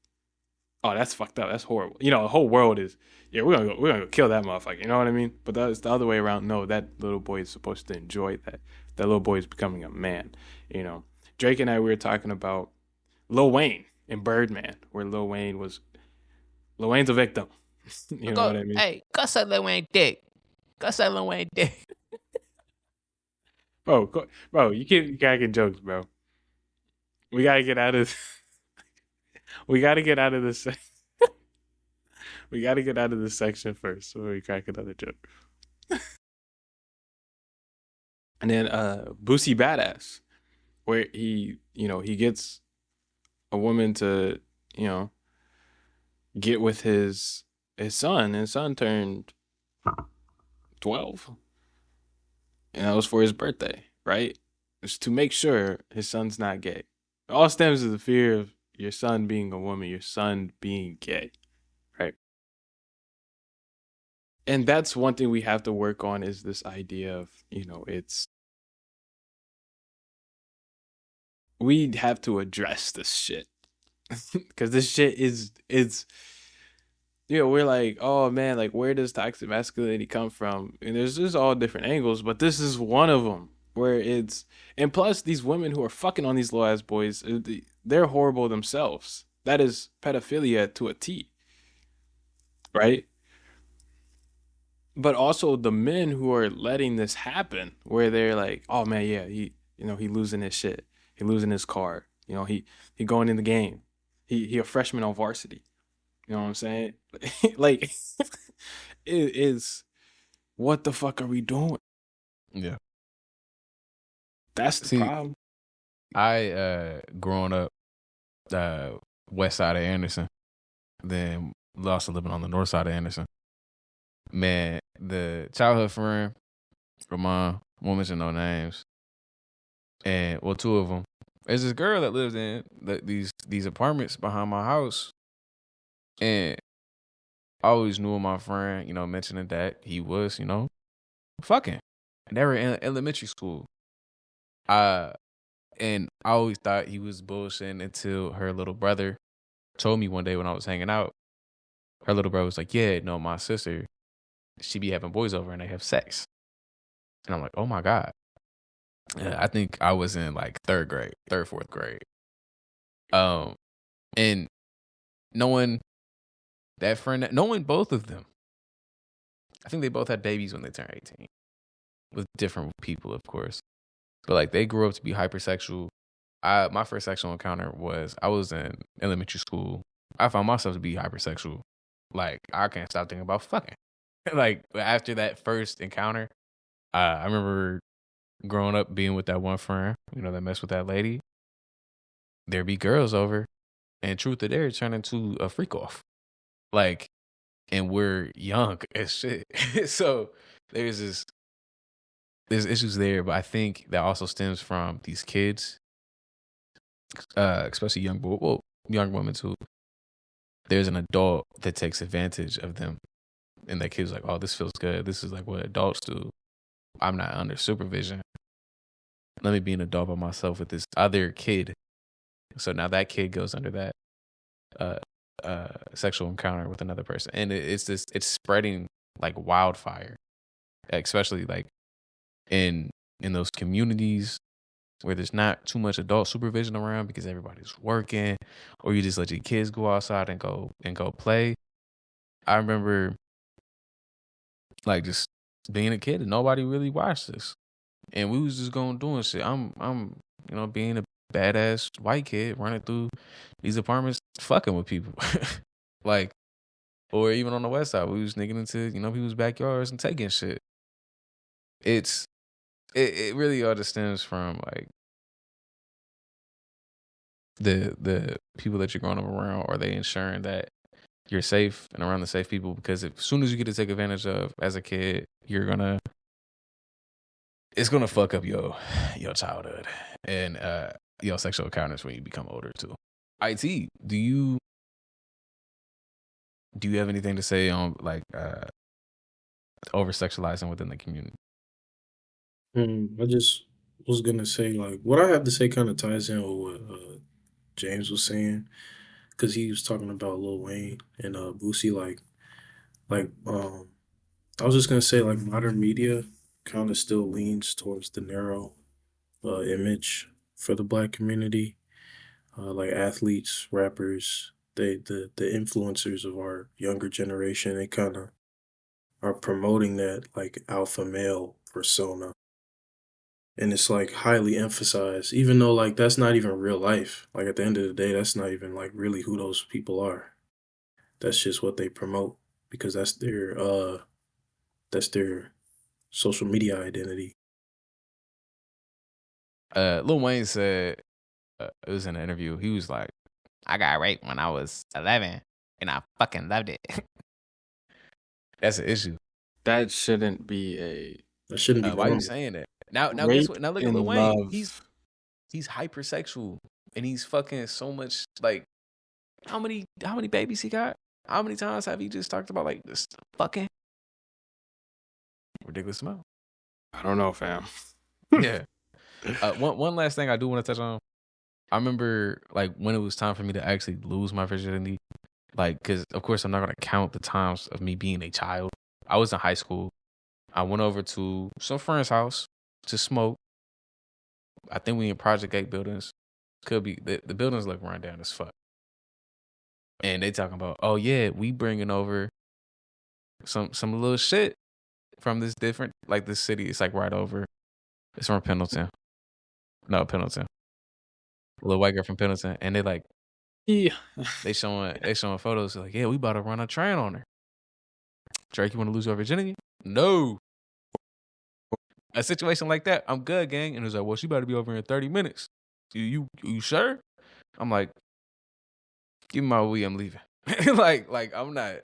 oh, that's fucked up. That's horrible. You know, the whole world is yeah, we're gonna go kill that motherfucker. You know what I mean? But that's the other way around. No, that little boy is supposed to enjoy that. That little boy is becoming a man. You know, Drake and I we were talking about Lil Wayne in Birdman, where Lil Wayne's a victim. You know what I mean? Hey, go suck Lil Wayne dick. Go suck Lil Wayne dick. Bro, you keep cracking jokes, bro. We gotta get out of. We gotta get out of this. We gotta get out of this section first before we crack another joke. And then Boosie Badass, where he gets a woman to, you know, get with his son. His son turned 12. And that was for his birthday, right? It's to make sure his son's not gay. It all stems to the fear of your son being a woman, your son being gay, right? And that's one thing we have to work on is this idea of, we have to address this shit. Because this shit is we're like, oh man, like where does toxic masculinity come from? And there's just all different angles, but this is one of them where and plus these women who are fucking on these low ass boys, they're horrible themselves. That is pedophilia to a T, right? But also the men who are letting this happen, where they're like, oh man, yeah, he losing his shit, he losing his car, he going in the game, he a freshman on varsity. You know what I'm saying? Like, it is. What the fuck are we doing? Yeah, that's the problem. I growing up, west side of Anderson, then also living on the north side of Anderson. Man, the childhood friend from mine, won't mention no names, and well, two of them. There's this girl that lives in these apartments behind my house. And I always knew my friend, mentioning that he was, fucking. And they were in elementary school. And I always thought he was bullshitting until her little brother told me one day when I was hanging out. Her little brother was like, yeah, no, my sister, she be having boys over and they have sex. And I'm like, oh my God. I think I was in like third, fourth grade. And knowing both of them, I think they both had babies when they turned 18 with different people, of course. But like they grew up to be hypersexual. My first sexual encounter was I was in elementary school. I found myself to be hypersexual. Like I can't stop thinking about fucking. Like after that first encounter, I remember growing up being with that one friend, that messed with that lady. There'd be girls over, and truth or dare turn into a freak off. Like, and we're young as shit. So there's issues there, but I think that also stems from these kids, especially young women too. There's an adult that takes advantage of them, and that kid's like, "Oh, this feels good. This is like what adults do. I'm not under supervision. Let me be an adult by myself with this other kid." So now that kid goes under that sexual encounter with another person, and it's spreading like wildfire, especially like in those communities where there's not too much adult supervision around because everybody's working, or you just let your kids go outside and go play. I remember like just being a kid and nobody really watched this, and we was just going doing shit. I'm being a badass white kid running through these apartments fucking with people. Like, or even on the west side, we was sneaking into, people's backyards and taking shit. It really all just stems from like the people that you're growing up around. Are they ensuring that you're safe and around the safe people? Because as soon as you get to take advantage of as a kid, it's gonna fuck up your childhood and your sexual encounters when you become older too. IT, do you have anything to say on like over sexualizing within the community? I just was gonna say like what I have to say kind of ties in with what James was saying because he was talking about Lil Wayne and Boosie like I was just gonna say like modern media kind of still leans towards the narrow image for the black community, like athletes, rappers, the influencers of our younger generation. They kind of are promoting that like alpha male persona, and it's like highly emphasized, even though like that's not even real life. Like at the end of the day, that's not even like really who those people are. That's just what they promote because that's their social media identity. Lil Wayne said it was in an interview. He was like, "I got raped when I was 11, and I fucking loved it." That's an issue. That shouldn't be a That shouldn't be Why are you normal. saying that? Now guess rape what? Now look at in Lil Wayne. love. He's hypersexual, and he's fucking so much. Like, how many babies he got? How many times have he just talked about like this fucking ridiculous amount? I don't know, fam. Yeah. One last thing I do want to touch on. I remember like when it was time for me to actually lose my virginity, like because of course I'm not gonna count the times of me being a child. I was in high school. I went over to some friend's house to smoke. I think we in Project 8 buildings. Could be the buildings look run down as fuck. And they talking about, oh yeah, we bringing over some little shit from this different like this city. It's like right over. It's from Pendleton. No, Pendleton. A little white girl from Pendleton, and they like Yeah. they showing photos like, yeah, we about to run a train on her. Drake, you want to lose your virginity? No. A situation like that, I'm good, gang. And it was like, well, she about to be over in 30 minutes. You sure? I'm like, give me my weed, I'm leaving. like I'm not.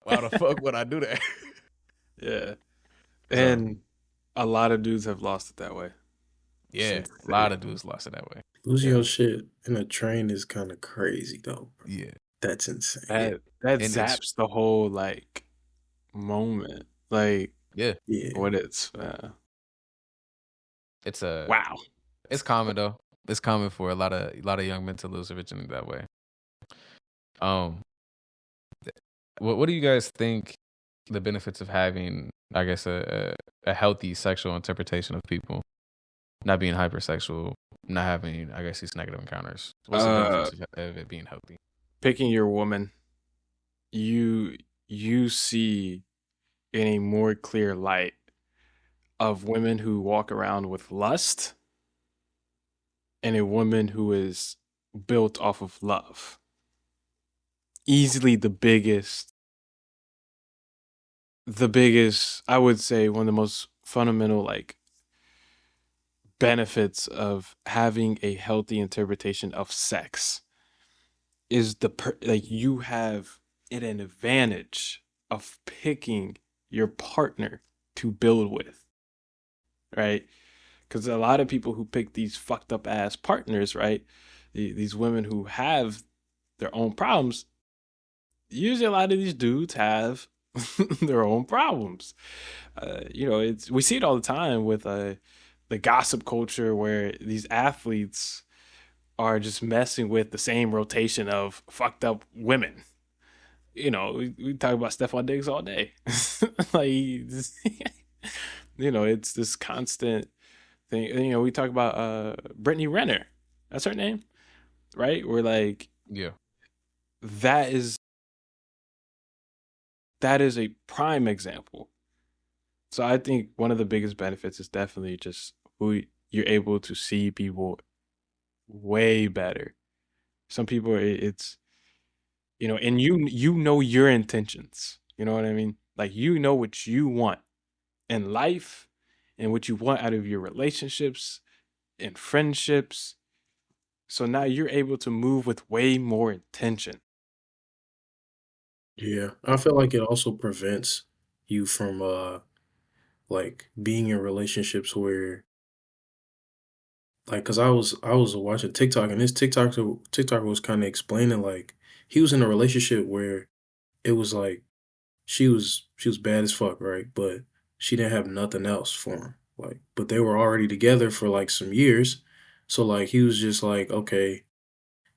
Why the fuck would I do that? Yeah. And a lot of dudes have lost it that way. Yeah, a lot of dudes lost it that way. Losing your shit in a train is kind of crazy though. Bro. Yeah, That's insane. That And zaps the whole like moment. Like yeah, what it's it's a wow. It's common though. It's common for a lot of young men to lose their virginity that way. What do you guys think the benefits of having, I guess, a healthy sexual interpretation of people, not being hypersexual, not having, I guess, these negative encounters? What's the benefits of it being healthy? Picking your woman, you see in a more clear light of women who walk around with lust and a woman who is built off of love. Easily the biggest, I would say, one of the most fundamental like benefits of having a healthy interpretation of sex is like you have an advantage of picking your partner to build with, right? Because a lot of people who pick these fucked up ass partners, right? These women who have their own problems, usually a lot of these dudes have their own problems. We see it all the time with the gossip culture where these athletes are just messing with the same rotation of fucked up women. We talk about Stephon Diggs all day. It's this constant thing. We talk about Brittany Renner. That's her name, right? We're like, yeah, that is a prime example. So I think one of the biggest benefits is definitely just who you're able to see people way better. Some people, it's And you know your intentions. You know what I mean? Like you know what you want in life and what you want out of your relationships and friendships. So now you're able to move with way more intention. Yeah, I feel like it also prevents you from like being in relationships where like because I was watching TikTok and this TikToker was kind of explaining like he was in a relationship where it was like she was bad as fuck, right? But she didn't have nothing else for him. Like, but they were already together for like some years. So like he was just like, okay,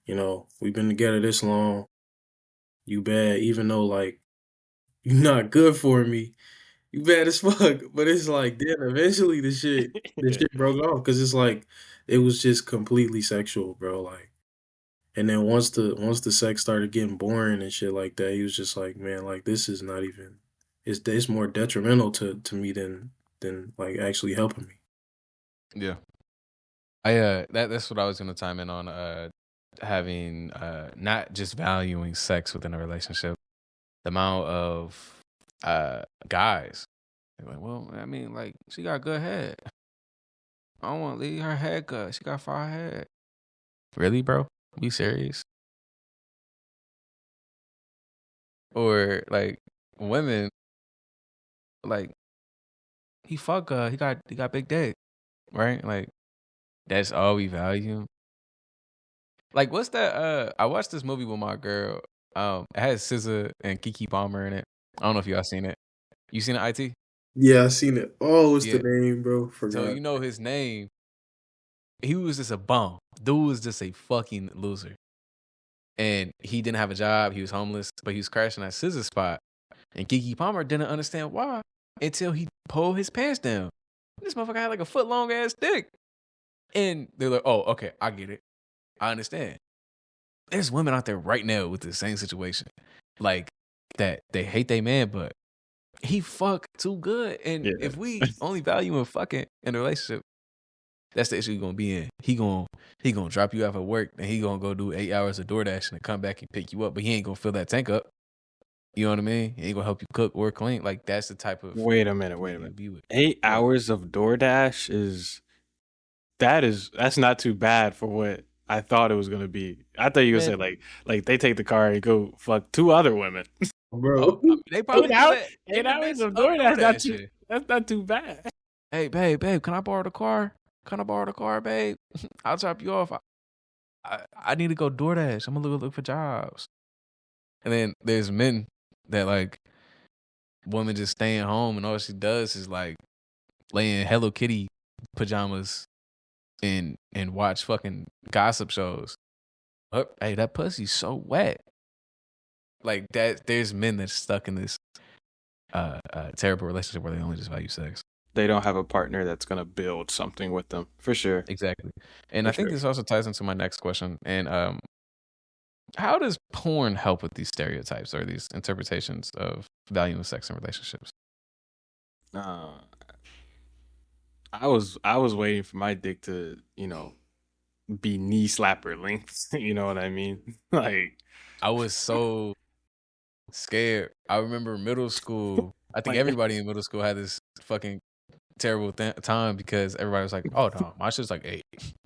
we've been together this long. You bad, even though like you're not good for me. You bad as fuck. But it's like then eventually the shit broke off because it's like it was just completely sexual, bro. Like and then once the sex started getting boring and shit like that, he was just like, man, like this is not even it's more detrimental to me than like actually helping me. Yeah. That's what I was gonna time in on having not just valuing sex within a relationship. The amount of guys they're like, well, I mean, like she got good head. I don't want to leave her head good. She got fire head. Really, bro? Be serious. Or like women, like he fuck he got big dick, right? Like that's all we value. Like what's that? I watched this movie with my girl. It has SZA and Kiki Palmer in it. I don't know if y'all seen it. You seen it, IT? Yeah, I seen it. Oh, what's the Yeah. name, bro? So Forgot. you know his name. He was just a bum. Dude was just a fucking loser. And he didn't have a job. He was homeless, but he was crashing at SZA spot. And Kiki Palmer didn't understand why until he pulled his pants down. This motherfucker had like a foot long ass dick. And they're like, oh, okay, I get it. I understand. There's women out there right now with the same situation. Like that they hate their man, but he fuck too good. And Yeah. if we only value him fucking in a relationship, that's the issue you're gonna be in. He gonna drop you off at work and he gonna go do 8 hours of DoorDash and come back and pick you up, but he ain't gonna fill that tank up. You know what I mean? He ain't gonna help you cook or clean. Like that's the type of Wait a minute. man you'll be with. What? 8 hours of DoorDash that's not too bad for what I thought it was gonna be. I thought you were gonna say Man, like they take the car and go fuck two other women. Bro. I mean, they eight probably do hours, that eight in the hours midst of of DoorDash. DoorDash. That's not too bad. Hey, babe, can I borrow the car? Can I borrow the car, babe? I'll drop you off. I need to go DoorDash. I'm gonna look for jobs. And then there's men that like woman just staying home and all she does is like lay in Hello Kitty pajamas and watch fucking gossip shows. Hey, that pussy's so wet. Like that. There's men that's stuck in this terrible relationship where they only just value sex. They don't have a partner that's gonna build something with them for sure. Exactly. And For I think sure. this also ties into my next question. And how does porn help with these stereotypes or these interpretations of valuing sex in relationships? Uh, I was waiting for my dick to be knee slapper length. You know what I mean? Like I was so scared. I remember middle school. I think like everybody in middle school had this fucking terrible time because everybody was like, "Oh no, my shit's like 8.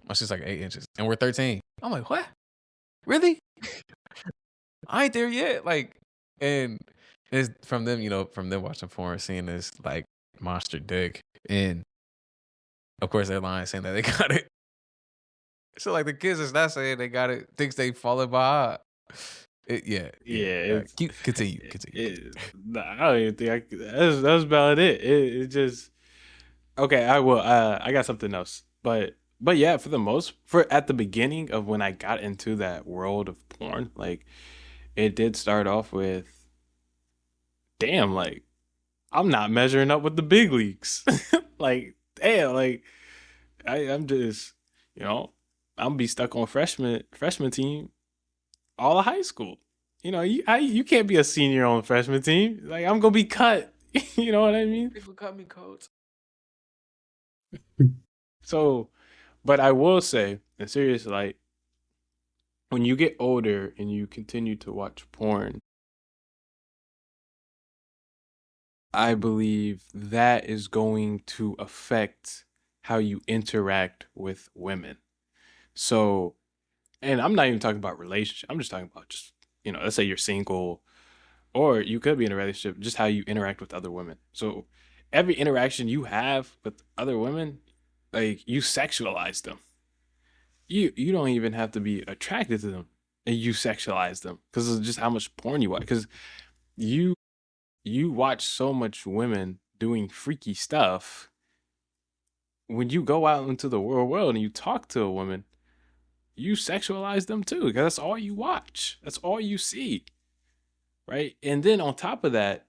My shit's like 8 inches, and we're 13." I'm like, "What? Really? I ain't there yet." Like, and it's from them, from them watching porn, seeing this like monster dick, and of course they're lying saying that they got it. So like the kids is not saying they got it, thinks they falling behind. Yeah. yeah, it's Continue. nah, I don't even think that's about it. It just okay. I will. I got something else, but yeah, for at the beginning of when I got into that world of porn, like it did start off with, damn, like I'm not measuring up with the big leagues. Like, damn, like I'm just, you know, I'm be stuck on freshman team all of high school. You can't be a senior on the freshman team. Like I'm gonna be cut. You know what I mean? People cut me coats. So, but I will say, in serious, like when you get older and you continue to watch porn, I believe that is going to affect how you interact with women. So, and I'm not even talking about relationship. I'm just talking about just, let's say you're single or you could be in a relationship, just how you interact with other women. So, every interaction you have with other women, like you sexualize them. You don't even have to be attracted to them, and you sexualize them because of just how much porn you watch. Because you you watch so much women doing freaky stuff. When you go out into the real world and you talk to a woman, you sexualize them too because that's all you watch. That's all you see, right? And then on top of that,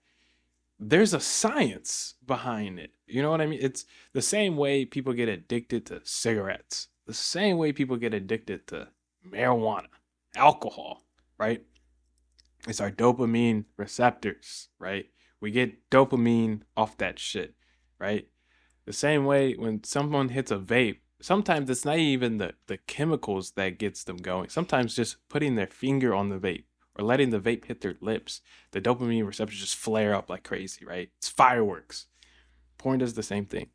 there's a science behind it. You know what I mean? It's the same way people get addicted to cigarettes, the same way people get addicted to marijuana, alcohol, right? It's our dopamine receptors, right? We get dopamine off that shit, right? The same way when someone hits a vape, sometimes it's not even the chemicals that gets them going. Sometimes just putting their finger on the vape or letting the vape hit their lips, the dopamine receptors just flare up like crazy, right? It's fireworks. Porn does the same thing.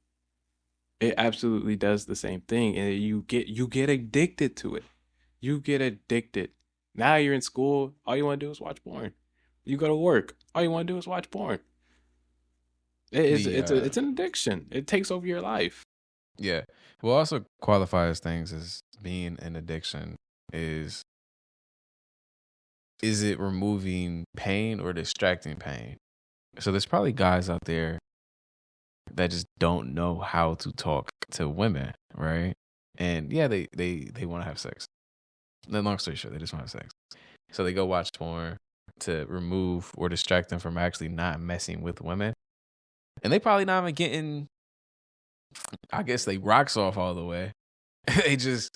It absolutely does the same thing, and you get addicted to it. You get addicted. Now you're in school, all you want to do is watch porn. You go to work, all you want to do is watch porn. The It's an addiction. It takes over your life. Yeah. Well, also qualifies things as being an addiction is it removing pain or distracting pain? So there's probably guys out there that just don't know how to talk to women, right? And yeah, they want to have sex. Then long story short, they just want to have sex. So they go watch porn to remove or distract them from actually not messing with women. And they probably not even getting, I guess, they rocks off all the way. they just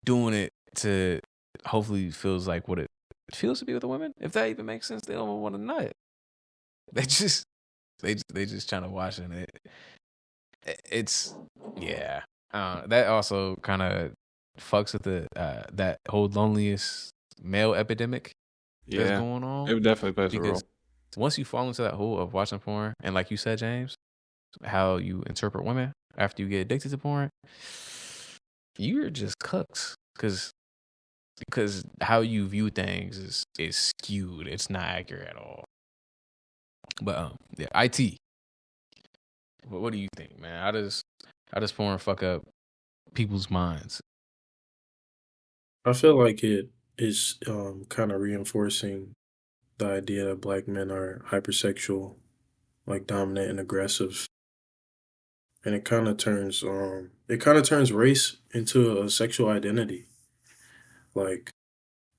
doing it to hopefully feels like what it feels to be with a woman. If that even makes sense, they don't want to nut. They just they just trying to watch it. It's yeah. That also kind of fucks with the that whole loneliest male epidemic that's Yeah, going on, it definitely plays a role. because once you fall into that hole of watching porn, and like you said, James, how you interpret women after you get addicted to porn, you're just cooked because how you view things is skewed. It's not accurate at all. But yeah, IT. What do you think, man? How does porn fuck up people's minds? I feel like it is kind of reinforcing the idea that black men are hypersexual, like dominant and aggressive, and it kind of turns race into a sexual identity. Like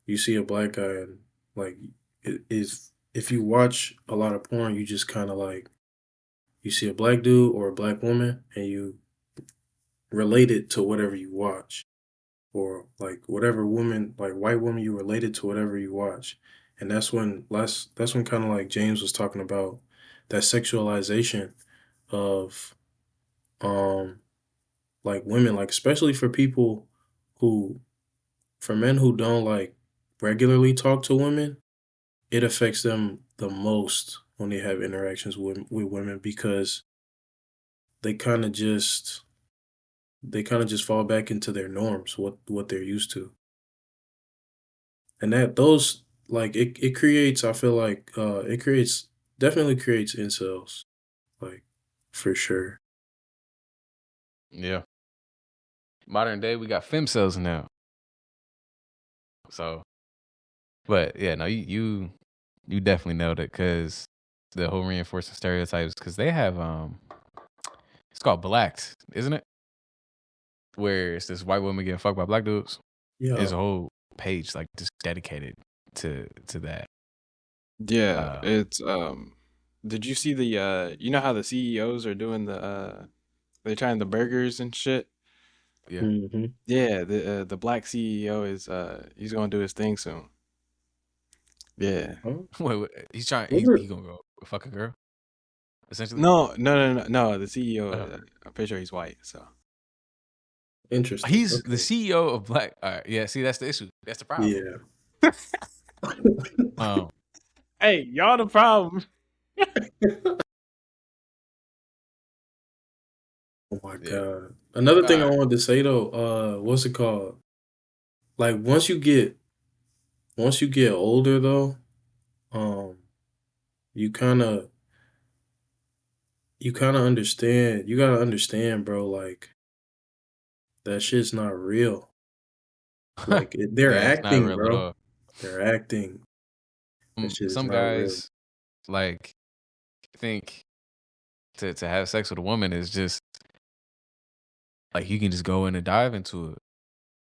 you see a black guy and like it is if you watch a lot of porn, you just kind of like you see a black dude or a black woman and you relate it to whatever you watch, or like whatever woman, like white woman, you relate it to whatever you watch. And that's when kind of like James was talking about that sexualization of um like women, like especially for people who for men who don't like regularly talk to women, it affects them the most when they have interactions with women, because they kind of just they kind of just fall back into their norms, what they're used to. And that those like it creates, I feel like it creates definitely creates incels, like for sure. Yeah. Modern day, we got femcells now. So, but yeah, no, you definitely nailed it, because the whole reinforcing stereotypes, because they have it's called Blacked, isn't it? Where it's this white woman getting fucked by black dudes. There's Yeah. a whole page like just dedicated to that. Yeah, Uh, it's did you see the you know how the CEOs are doing they're trying the burgers and shit? yeah. Hmm. Yeah, the black CEO is he's going to do his thing soon. Yeah. Huh? Wait, he's trying. He Remember? gonna go fuck a girl, essentially. No, no, no, no, no. The CEO, Uh, I'm pretty sure he's white. So Interesting. He's the Okay. CEO of Black. All right, yeah. See, that's the issue. That's the problem. Yeah. Um, Hey, y'all the problem. Oh my yeah. God. Another All thing I right. wanted to say though, what's it called? Like once you get older though, um, you kind of understand. You gotta understand, bro. Like that shit's not real. Like they're Yeah, it's not acting, real at bro. all. They're acting. That shit is Some not real. guys like think to have sex with a woman is just like you can just go in and dive into it.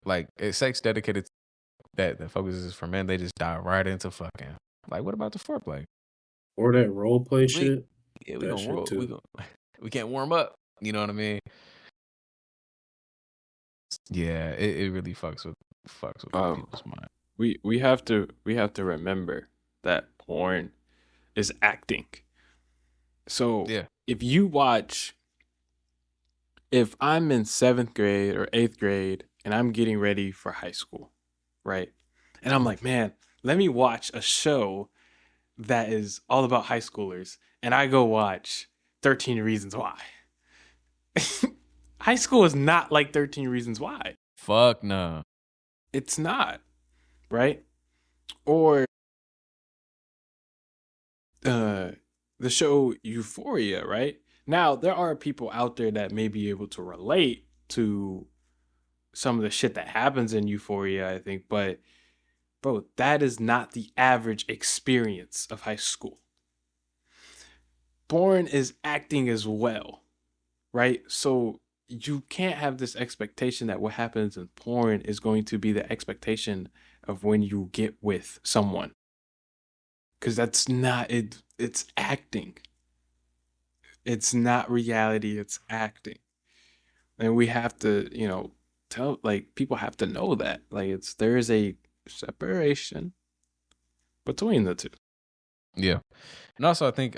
Like it's sex dedicated that focuses for men. They just dive right into fucking. Like what about the foreplay? Or that role play We shit. yeah we That gonna shit roll. We too. gonna we can't warm up. You know what I mean? Yeah, it really fucks with Um, people's mind. we have to remember that porn is acting. So Yeah. if you watch, if I'm in 7th grade or 8th grade and I'm getting ready for high school, right? And I'm like, man, let me watch a show that is all about high schoolers, and I go watch 13 Reasons Why. High school is not like 13 Reasons Why. Fuck no. It's not, right? Or uh the show Euphoria, right? Now, there are people out there that may be able to relate to some of the shit that happens in Euphoria, I think, but bro, that is not the average experience of high school. Porn is acting as well, right? So you can't have this expectation that what happens in porn is going to be the expectation of when you get with someone. Because that's not it. It's acting. It's not reality. It's acting. And we have to, tell, like, people have to know that. Like, there is a separation between the two. Yeah. And also I think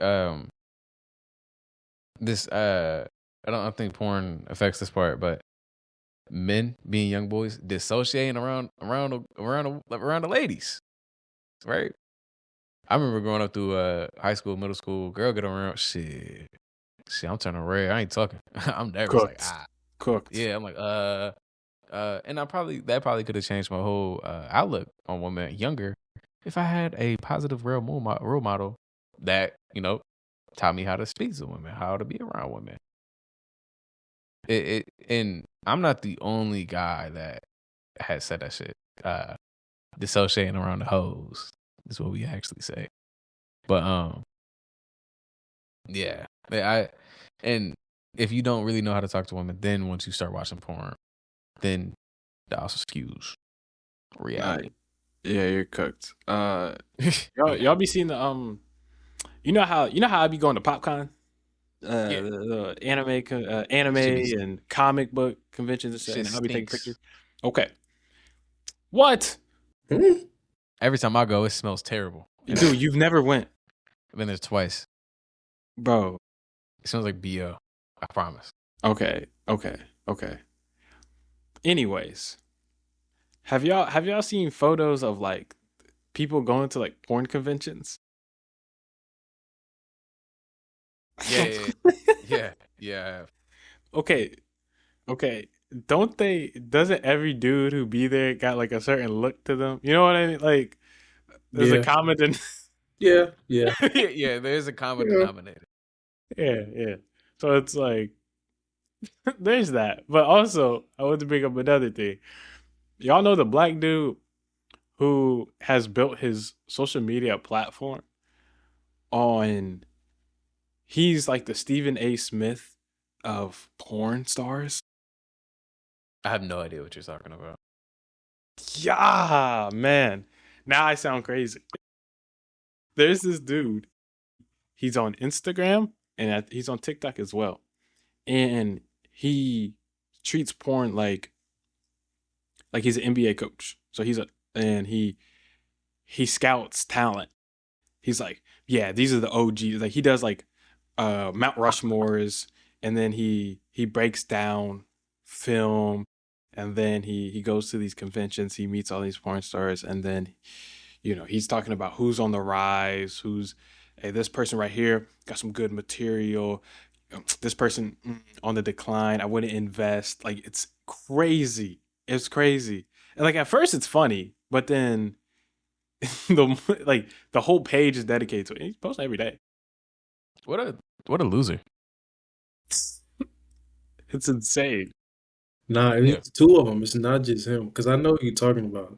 this I don't think porn affects this part, but men being young boys dissociating around the ladies, right? I remember growing up through high school, middle school, girl get around shit. I'm turning red. I ain't talking. I'm nervous. Like Cooked. Cooked. yeah. I'm like and that probably could have changed my whole outlook on women younger if I had a positive role model that taught me how to speak to women, how to be around women. And I'm not the only guy that has said that shit. Dissociating around the hoes is what we actually say. But yeah, and if you don't really know how to talk to women, then once you start watching porn, then that also skews reality. Yeah, you're cooked. Yeah, Y'all be seeing the you know how I be going to PopCon, yeah, the anime shit be and comic book conventions and shit, shit and I'll be taking stinks. pictures. Okay, what, Hmm? Every time I go, it smells terrible. And dude? You've never went, I've been there twice. bro? It smells like BO. I promise. Okay, okay, okay. Anyways, have y'all seen photos of like people going to like porn conventions? Yeah, yeah, yeah, yeah. Okay, okay. Doesn't every dude who be there got like a certain look to them? You know what I mean? Like, there's a Yeah. common Yeah. Yeah. Yeah, there's a common Yeah. denominator. yeah, yeah. So it's like there's that. But also, I want to bring up another thing. Y'all know the black dude who has built his social media platform on, he's like the Stephen A. Smith of porn stars. I have no idea what you're talking about. Yeah, man. Now I sound crazy. There's this dude. He's on Instagram and he's on TikTok as well. And he treats porn like he's an NBA coach. So he scouts talent. He's like, yeah, these are the OGs. Like he does like Mount Rushmore's, and then he breaks down film. and then he goes to these conventions, he meets all these porn stars, and then he's talking about who's on the rise, who's, hey, this person right here got some good material, this person on the decline, I wouldn't invest. Like, it's crazy. It's crazy. And like, at first it's funny, but then the whole page is dedicated to it. He's posting every day. What a loser. It's insane. Nah, and it's two of them. It's not just him, because I know who you're talking about.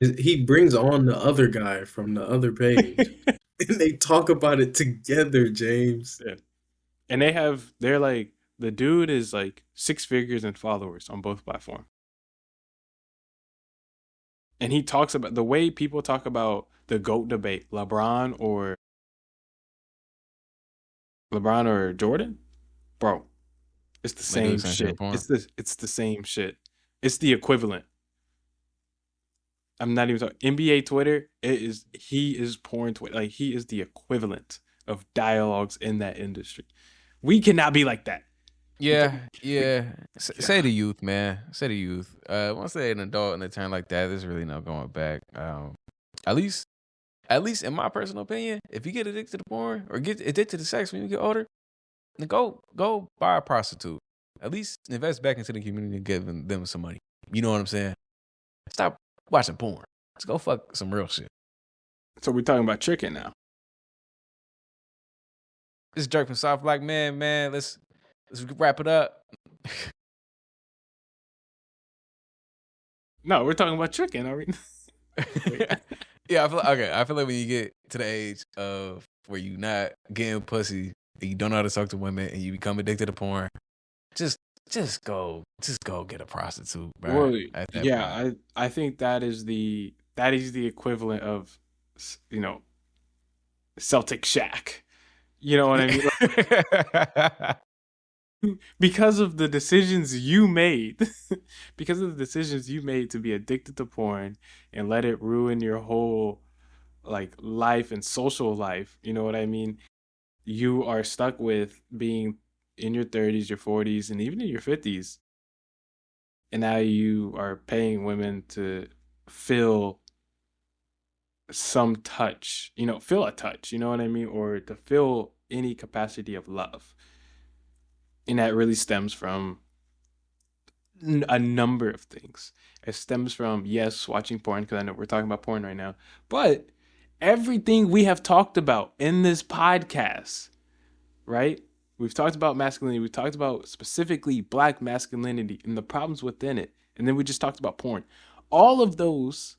He brings on the other guy from the other page, and they talk about it together, James. Yeah. And they're like, the dude is like 6 figures in followers on both platforms. And he talks about the way people talk about the GOAT debate, LeBron or Jordan, bro. It's the same shit. It's the same shit. It's the equivalent. I'm not even talking NBA Twitter. He is porn Twitter. Like, he is the equivalent of dialogues in that industry. We cannot be like that. Yeah. Say the youth, man. Say the youth. Once they're an adult and they turn like that, there's really no going back. At least in my personal opinion, if you get addicted to porn or get addicted to sex when you get older, then go buy a prostitute. At least invest back into the community and give them some money. You know what I'm saying? Stop watching porn. Let's go fuck some real shit. So we're talking about tricking now. This jerk from South Black Man, let's wrap it up. No, we're talking about tricking, are we? Yeah, I feel like when you get to the age of where you're not getting pussy and you don't know how to talk to women and you become addicted to porn, just go get a prostitute, bro. Well, I think that is the equivalent of, Celtic Shack. You know what I mean? Because of the decisions you made, to be addicted to porn and let it ruin your whole like life and social life. You know what I mean? You are stuck with being in your 30s, your 40s, and even in your 50s. And now you are paying women to feel some touch, feel a touch, you know what I mean? Or to feel any capacity of love. And that really stems from a number of things. It stems from, yes, watching porn, because I know we're talking about porn right now, but everything we have talked about in this podcast, right? We've talked about masculinity. We've talked about specifically Black masculinity and the problems within it. And then we just talked about porn. All of those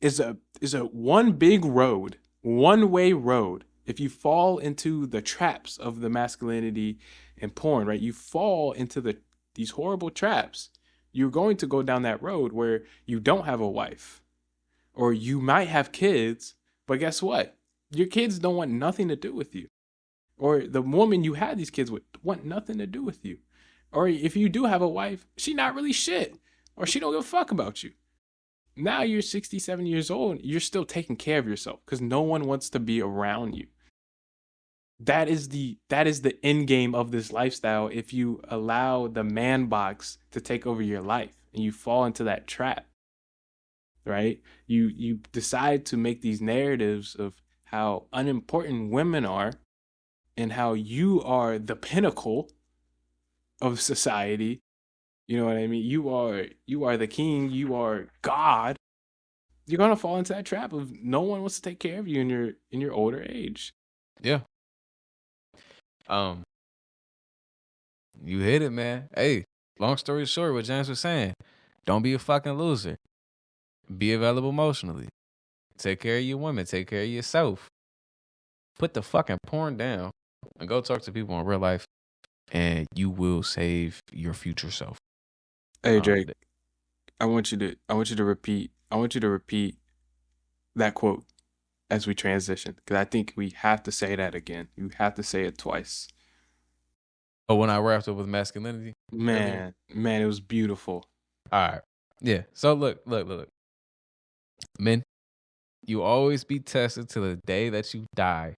is a one big road, one-way road. If you fall into the traps of the masculinity and porn, right? You fall into these horrible traps. You're going to go down that road where you don't have a wife, or you might have kids, but guess what? Your kids don't want nothing to do with you. Or the woman you had these kids with want nothing to do with you. Or if you do have a wife, she not really shit, or she don't give a fuck about you. Now you're 67 years old, you're still taking care of yourself because no one wants to be around you. That is the end game of this lifestyle. If you allow the man box to take over your life and you fall into that trap, right? You decide to make these narratives of how unimportant women are and how you are the pinnacle of society. You know what I mean? You are the king, you are God. You're gonna fall into that trap of no one wants to take care of you in your older age. Yeah. You hit it, man. Hey, long story short, what James was saying, don't be a fucking loser. Be available emotionally. Take care of your women. Take care of yourself. Put the fucking porn down and go talk to people in real life, and you will save your future self. Hey, Drake, I want you to repeat that quote as we transition, because I think we have to say that again. You have to say it twice. Oh, when I wrapped up with masculinity? Man, it was beautiful. All right. Yeah. So look. Men, you always be tested till the day that you die.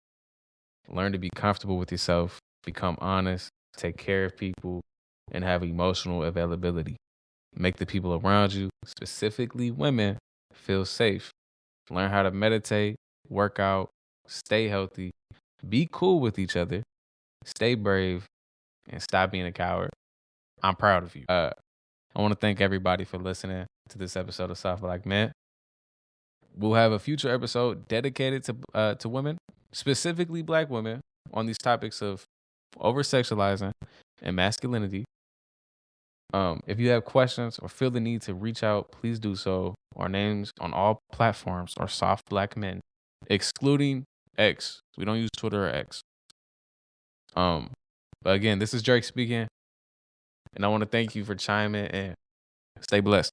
Learn to be comfortable with yourself, become honest, take care of people, and have emotional availability. Make the people around you, specifically women, feel safe. Learn how to meditate, work out, stay healthy, be cool with each other, stay brave, and stop being a coward. I'm proud of you. I want to thank everybody for listening to this episode of Soft Black Men. We'll have a future episode dedicated to women, specifically Black women, on these topics of over-sexualizing and masculinity. If you have questions or feel the need to reach out, please do so. Our names on all platforms are Soft Black Men, excluding X. We don't use Twitter or X. But again, this is Drake speaking, and I want to thank you for chiming in. Stay blessed.